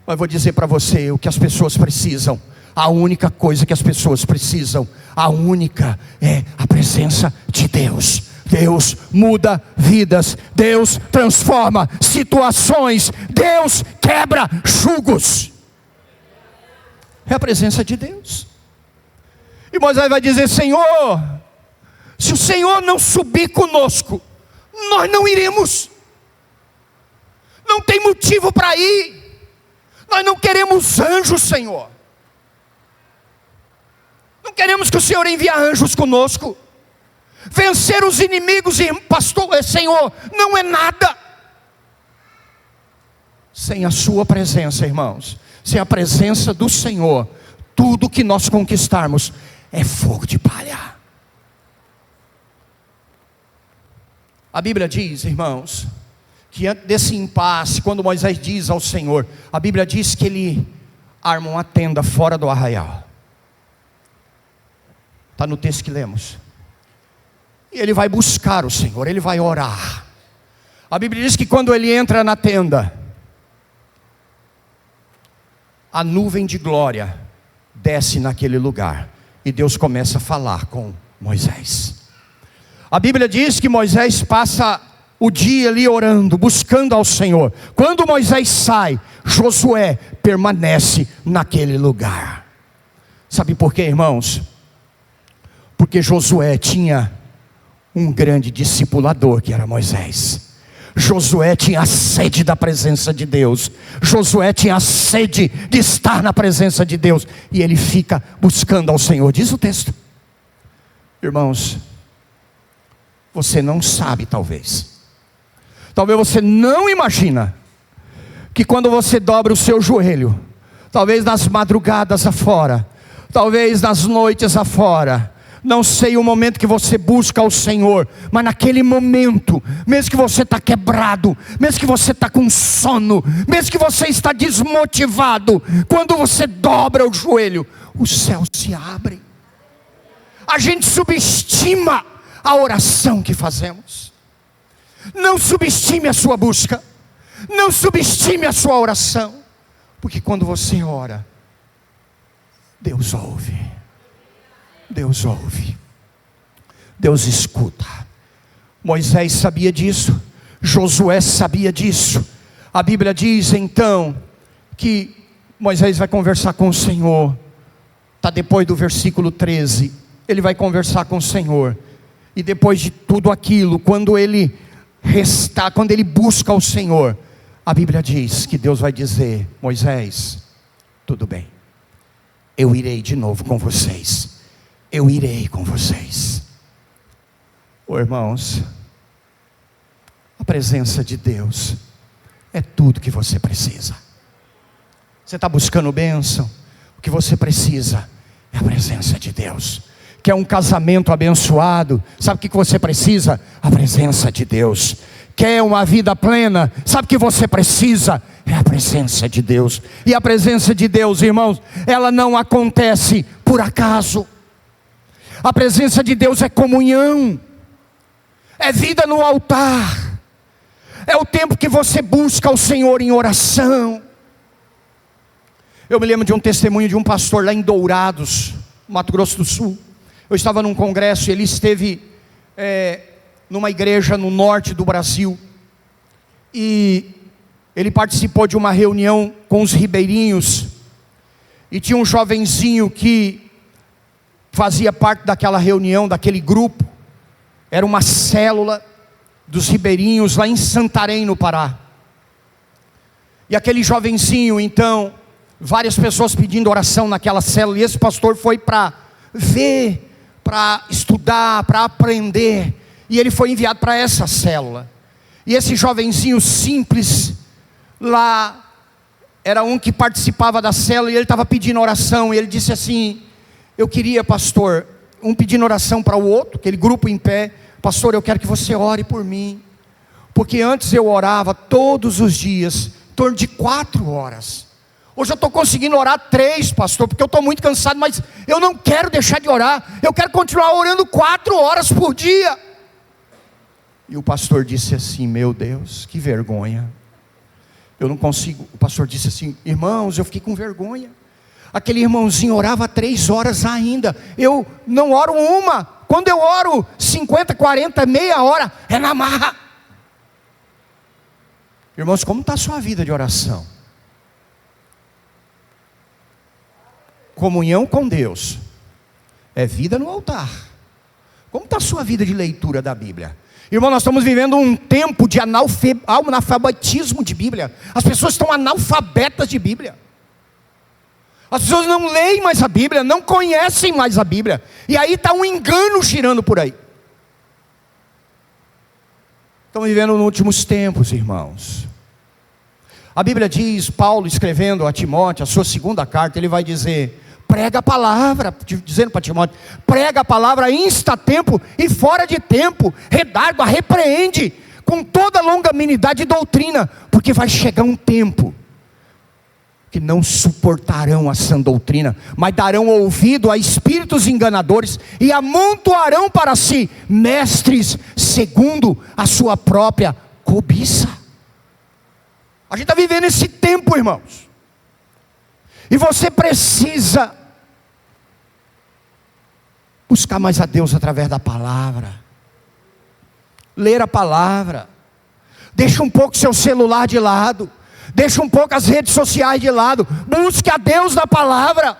Mas vou dizer para você o que as pessoas precisam. A única coisa que as pessoas precisam, a única, é a presença de Deus. Deus muda vidas, Deus transforma situações, Deus quebra jugos. É a presença de Deus. E Moisés vai dizer: Senhor, se o Senhor não subir conosco, nós não iremos. Não tem motivo para ir. Nós não queremos anjos, Senhor. Não queremos que o Senhor envie anjos conosco. Vencer os inimigos, pastor, Senhor, não é nada. Sem a sua presença, irmãos, sem a presença do Senhor, tudo que nós conquistarmos é fogo de palha. A Bíblia diz, irmãos, que antes desse impasse, quando Moisés diz ao Senhor, a Bíblia diz que ele arma uma tenda fora do arraial. Está no texto que lemos. E ele vai buscar o Senhor, ele vai orar. A Bíblia diz que quando ele entra na tenda, a nuvem de glória desce naquele lugar. E Deus começa a falar com Moisés. A Bíblia diz que Moisés passa o dia ali orando, buscando ao Senhor. Quando Moisés sai, Josué permanece naquele lugar. Sabe por quê, irmãos? Porque Josué tinha um grande discipulador, que era Moisés. Josué tinha a sede da presença de Deus. Josué tinha a sede de estar na presença de Deus. E ele fica buscando ao Senhor. Diz o texto. Irmãos, você não sabe, talvez você não imagina, que quando você dobra o seu joelho, talvez nas madrugadas afora, talvez nas noites afora, não sei o momento que você busca o Senhor, mas naquele momento, mesmo que você está quebrado, mesmo que você está com sono, mesmo que você está desmotivado, quando você dobra o joelho, os céus se abrem. A gente subestima a oração que fazemos. Não subestime a sua busca, não subestime a sua oração, porque quando você ora, Deus ouve. Deus ouve, Deus escuta. Moisés sabia disso, Josué sabia disso. A Bíblia diz então que Moisés vai conversar com o Senhor. Está depois do versículo 13. Ele vai conversar com o Senhor. E depois de tudo aquilo, quando ele busca o Senhor, a Bíblia diz que Deus vai dizer: Moisés, tudo bem, eu irei de novo com vocês. Eu irei com vocês. Irmãos, a presença de Deus é tudo que você precisa. Você está buscando bênção? O que você precisa é a presença de Deus. Quer um casamento abençoado? Sabe o que você precisa? A presença de Deus. Quer uma vida plena? Sabe o que você precisa? É a presença de Deus. E a presença de Deus, irmãos, ela não acontece por acaso. A presença de Deus é comunhão, é vida no altar, é o tempo que você busca o Senhor em oração. Eu me lembro de um testemunho de um pastor lá em Dourados, Mato Grosso do Sul. Eu estava num congresso e ele esteve numa igreja no norte do Brasil. E ele participou de uma reunião com os ribeirinhos. E tinha um jovenzinho que fazia parte daquela reunião, daquele grupo. Era uma célula dos ribeirinhos lá em Santarém, no Pará. E aquele jovenzinho, então, várias pessoas pedindo oração naquela célula. E esse pastor foi para ver, para estudar, para aprender. E ele foi enviado para essa célula. E esse jovenzinho simples lá, era um que participava da célula. E ele estava pedindo oração. E ele disse assim: eu queria, pastor, um pedindo oração para o outro, aquele grupo em pé: pastor, eu quero que você ore por mim, porque antes eu orava todos os dias, em torno de 4 horas, hoje eu estou conseguindo orar 3, pastor, porque eu estou muito cansado, mas eu não quero deixar de orar, eu quero continuar orando 4 horas por dia. E o pastor disse assim: meu Deus, que vergonha, eu não consigo. O pastor disse assim: irmãos, eu fiquei com vergonha. Aquele irmãozinho orava 3 horas ainda. Eu não oro uma. Quando eu oro 50, 40, meia hora, é na marra. Irmãos, como está a sua vida de oração? Comunhão com Deus é vida no altar. Como está a sua vida de leitura da Bíblia? Irmão, nós estamos vivendo um tempo de analfabetismo de Bíblia. As pessoas estão analfabetas de Bíblia. As pessoas não leem mais a Bíblia, não conhecem mais a Bíblia. E aí está um engano girando por aí. Estamos vivendo nos últimos tempos, irmãos. A Bíblia diz, Paulo escrevendo a Timóteo, a sua 2ª carta, ele vai dizer: prega a palavra, dizendo para Timóteo, prega a palavra insta tempo e fora de tempo, redargua, repreende. com toda longanimidade e doutrina, porque vai chegar um tempo que não suportarão a sã doutrina, mas darão ouvido a espíritos enganadores e amontoarão para si mestres segundo a sua própria cobiça. A gente está vivendo esse tempo, irmãos, e você precisa buscar mais a Deus através da palavra, ler a palavra, deixa um pouco seu celular de lado, deixa um pouco as redes sociais de lado, busque a Deus na palavra,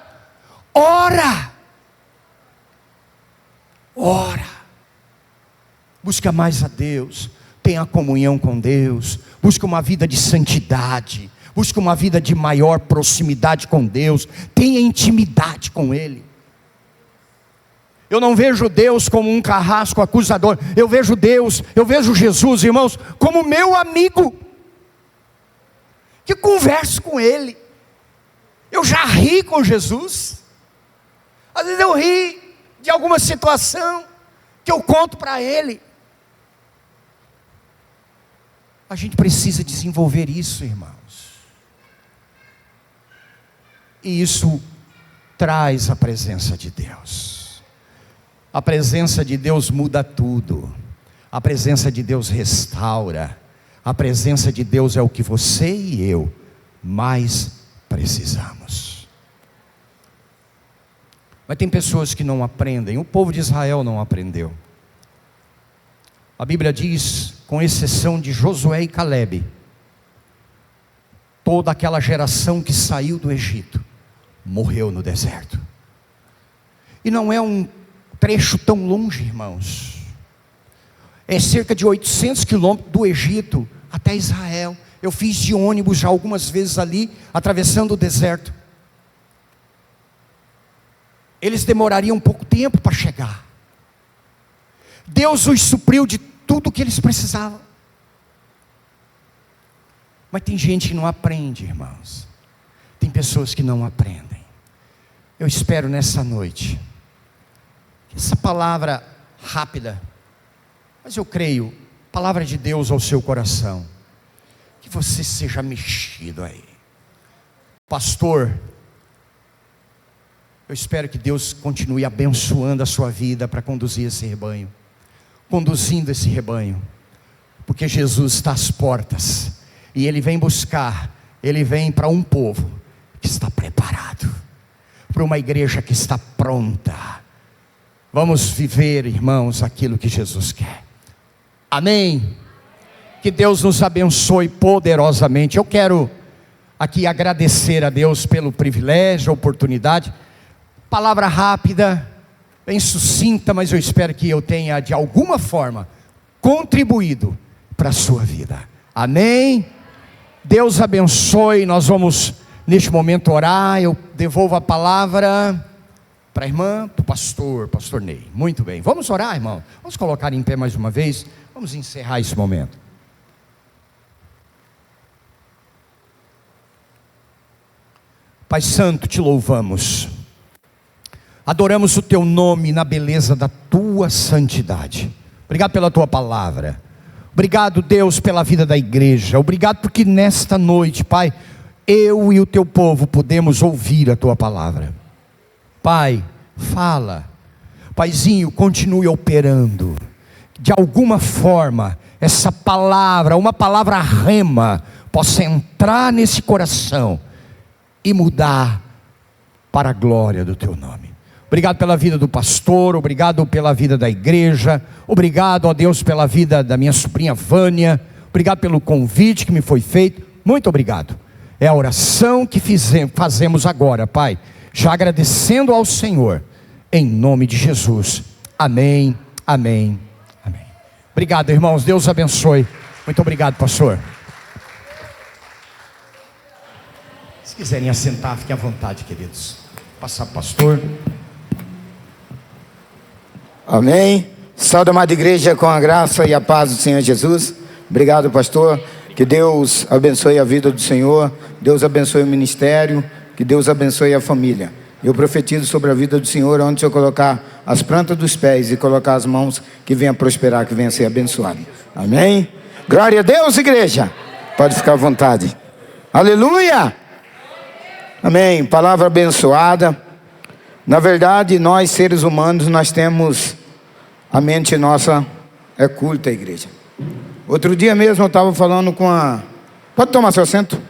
ora, busca mais a Deus, tenha comunhão com Deus, busca uma vida de santidade, busca uma vida de maior proximidade com Deus, tenha intimidade com Ele. Eu não vejo Deus como um carrasco acusador, eu vejo Deus, eu vejo Jesus, irmãos, como meu amigo, que converso com Ele. Eu já ri com Jesus, às vezes eu ri de alguma situação que eu conto para Ele. A gente precisa desenvolver isso, irmãos, e isso traz a presença de Deus. A presença de Deus muda tudo, a presença de Deus restaura, a presença de Deus é o que você e eu mais precisamos. Mas tem pessoas que não aprendem, o povo de Israel não aprendeu. A Bíblia diz, com exceção de Josué e Calebe, toda aquela geração que saiu do Egito morreu no deserto. E não é um trecho tão longe, irmãos, é cerca de 800 quilômetros do Egito até Israel. Eu fiz de ônibus já algumas vezes ali, atravessando o deserto. Eles demorariam um pouco tempo para chegar. Deus os supriu de tudo o que eles precisavam. Mas tem gente que não aprende, irmãos. Tem pessoas que não aprendem. Eu espero nessa noite que essa palavra rápida, mas eu creio, palavra de Deus ao seu coração, que você seja mexido aí. Pastor, eu espero que Deus continue abençoando a sua vida para conduzir esse rebanho, conduzindo esse rebanho, porque Jesus está às portas, e Ele vem buscar, Ele vem para um povo que está preparado, para uma igreja que está pronta. Vamos viver, irmãos, aquilo que Jesus quer. Amém? Que Deus nos abençoe poderosamente. Eu quero aqui agradecer a Deus pelo privilégio, a oportunidade. Palavra rápida, bem sucinta, mas eu espero que eu tenha de alguma forma contribuído para a sua vida. Amém? Deus abençoe. Nós vamos neste momento orar. Eu devolvo a palavra para a irmã, para o pastor Ney. Muito bem, vamos orar, irmão. Vamos colocar em pé mais uma vez. Vamos encerrar esse momento. Pai Santo, te louvamos, adoramos o teu nome na beleza da tua santidade. Obrigado pela tua palavra. Obrigado, Deus, pela vida da igreja. Obrigado porque nesta noite, Pai, eu e o teu povo podemos ouvir a tua palavra. Pai, fala. Paizinho, continue operando. De alguma forma, essa palavra, uma palavra rema, possa entrar nesse coração e mudar para a glória do teu nome. Obrigado pela vida do pastor, obrigado pela vida da igreja, obrigado, ó Deus, pela vida da minha sobrinha Vânia, obrigado pelo convite que me foi feito, muito obrigado. É a oração que fazemos agora, Pai, já agradecendo ao Senhor, em nome de Jesus. Amém, amém, amém. Obrigado, irmãos, Deus abençoe. Muito obrigado, pastor. Se quiserem assentar, fiquem à vontade, queridos. Passar para o pastor. Amém. Salve, amada igreja, com a graça e a paz do Senhor Jesus. Obrigado, pastor. Que Deus abençoe a vida do Senhor. Deus abençoe o ministério. Que Deus abençoe a família. Eu profetizo sobre a vida do Senhor, onde o Senhor colocar as plantas dos pés e colocar as mãos, que venha prosperar, que venha ser abençoado. Amém? Glória a Deus, igreja. Pode ficar à vontade. Aleluia. Amém. Palavra abençoada. Na verdade, nós seres humanos, nós temos a mente nossa é curta, igreja. Outro dia mesmo eu estava falando com a... Pode tomar seu assento?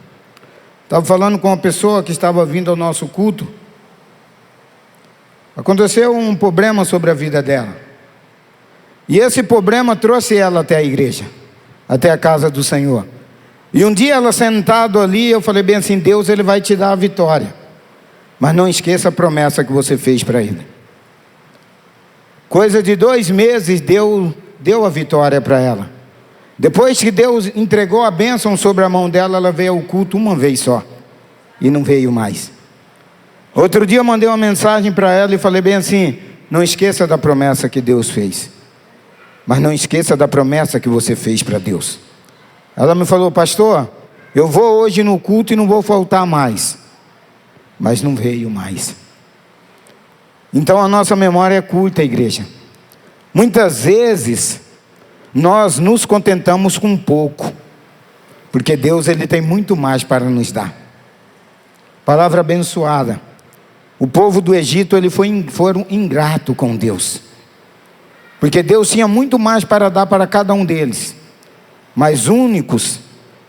Estava falando com uma pessoa que estava vindo ao nosso culto. Aconteceu um problema sobre a vida dela. E esse problema trouxe ela até a igreja, até a casa do Senhor. E um dia ela sentado ali, eu falei bem assim, Deus ele vai te dar a vitória. Mas não esqueça a promessa que você fez para ele. Coisa de 2 meses, deu a vitória para ela. Depois que Deus entregou a bênção sobre a mão dela, ela veio ao culto uma vez só. E não veio mais. Outro dia eu mandei uma mensagem para ela e falei bem assim, não esqueça da promessa que Deus fez. Mas não esqueça da promessa que você fez para Deus. Ela me falou, pastor, eu vou hoje no culto e não vou faltar mais. Mas não veio mais. Então a nossa memória é curta, igreja. Muitas vezes nós nos contentamos com pouco, porque Deus ele tem muito mais para nos dar. Palavra abençoada. O povo do Egito foram ingrato com Deus, porque Deus tinha muito mais para dar para cada um deles. Mas únicos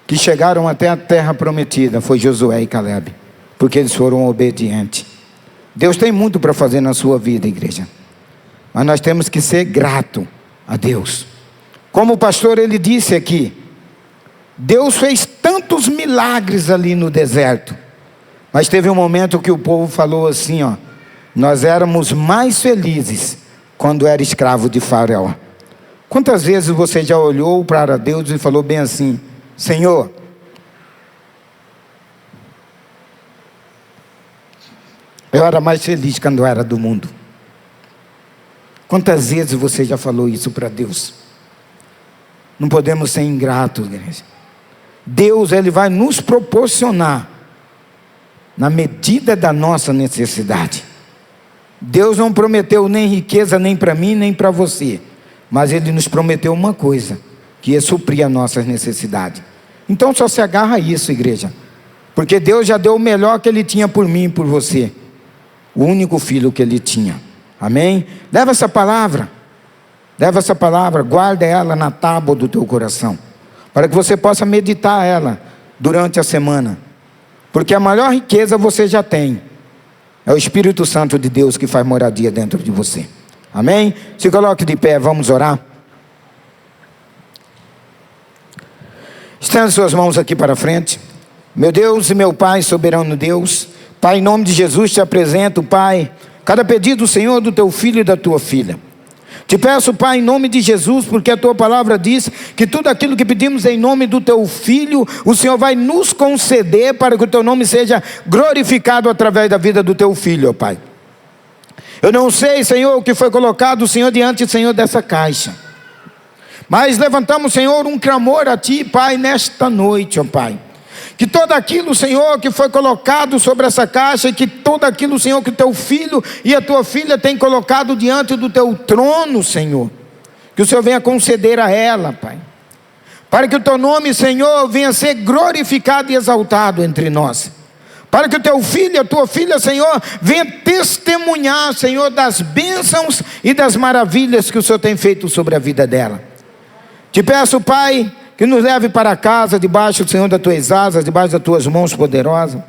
que chegaram até a terra prometida foi Josué e Caleb, porque eles foram obedientes. Deus tem muito para fazer na sua vida, igreja, mas nós temos que ser grato a Deus. Como o pastor ele disse aqui, Deus fez tantos milagres ali no deserto, mas teve um momento que o povo falou assim, ó, nós éramos mais felizes quando era escravo de Faraó. Quantas vezes você já olhou para Deus e falou bem assim, Senhor, eu era mais feliz quando eu era do mundo. Quantas vezes você já falou isso para Deus? Não podemos ser ingratos, igreja. Deus ele vai nos proporcionar na medida da nossa necessidade. Deus não prometeu nem riqueza nem para mim nem para você, mas Ele nos prometeu uma coisa, que ia suprir as nossas necessidades. Então só se agarra a isso, igreja, porque Deus já deu o melhor que Ele tinha por mim e por você, o único filho que Ele tinha. Amém? Leva essa palavra, guarda ela na tábua do teu coração, para que você possa meditar ela durante a semana, porque a maior riqueza você já tem, é o Espírito Santo de Deus que faz moradia dentro de você. Amém? Se coloque de pé, vamos orar. Estenda suas mãos aqui para frente. Meu Deus e meu Pai, soberano Deus, Pai, em nome de Jesus te apresento, Pai, cada pedido, Senhor, do teu filho e da tua filha. Te peço, Pai, em nome de Jesus, porque a tua palavra diz que tudo aquilo que pedimos em nome do teu filho, o Senhor vai nos conceder para que o teu nome seja glorificado através da vida do teu filho, ó Pai. Eu não sei, Senhor, o que foi colocado, Senhor, diante, Senhor, dessa caixa, mas levantamos, Senhor, um clamor a Ti, Pai, nesta noite, ó Pai. Que tudo aquilo, Senhor, que foi colocado sobre essa caixa, e que tudo aquilo, Senhor, que o teu filho e a tua filha têm colocado diante do teu trono, Senhor, que o Senhor venha conceder a ela, Pai, para que o teu nome, Senhor, venha ser glorificado e exaltado entre nós, para que o teu filho e a tua filha, Senhor, venha testemunhar, Senhor, das bênçãos e das maravilhas que o Senhor tem feito sobre a vida dela. Te peço, Pai, que nos leve para casa, debaixo, Senhor, das tuas asas, debaixo das tuas mãos poderosas.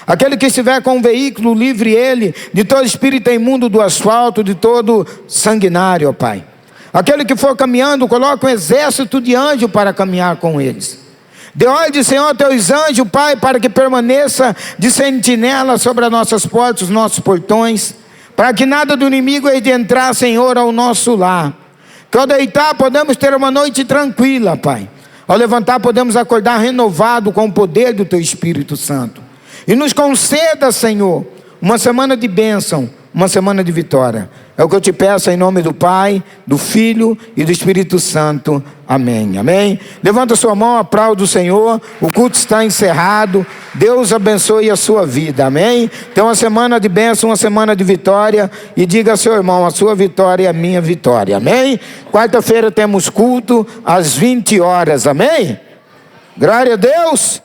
Aquele que estiver com um veículo, livre ele de todo espírito imundo do asfalto, de todo sanguinário, ó Pai. Aquele que for caminhando, coloca um exército de anjos para caminhar com eles. Dê ordem, Senhor, teus anjos, Pai, para que permaneça de sentinela sobre as nossas portas, os nossos portões, para que nada do inimigo hei de entrar, Senhor, ao nosso lar. Que ao deitar podemos ter uma noite tranquila, Pai. Ao levantar podemos acordar renovado com o poder do Teu Espírito Santo. E nos conceda, Senhor, uma semana de bênção, uma semana de vitória. É o que eu te peço em nome do Pai, do Filho e do Espírito Santo. Amém, amém. Levanta sua mão, aplauda o Senhor. O culto está encerrado. Deus abençoe a sua vida, amém. Então uma semana de bênção, uma semana de vitória. E diga ao seu irmão, a sua vitória é a minha vitória, amém. Quarta-feira temos culto às 20 horas, amém. Glória a Deus.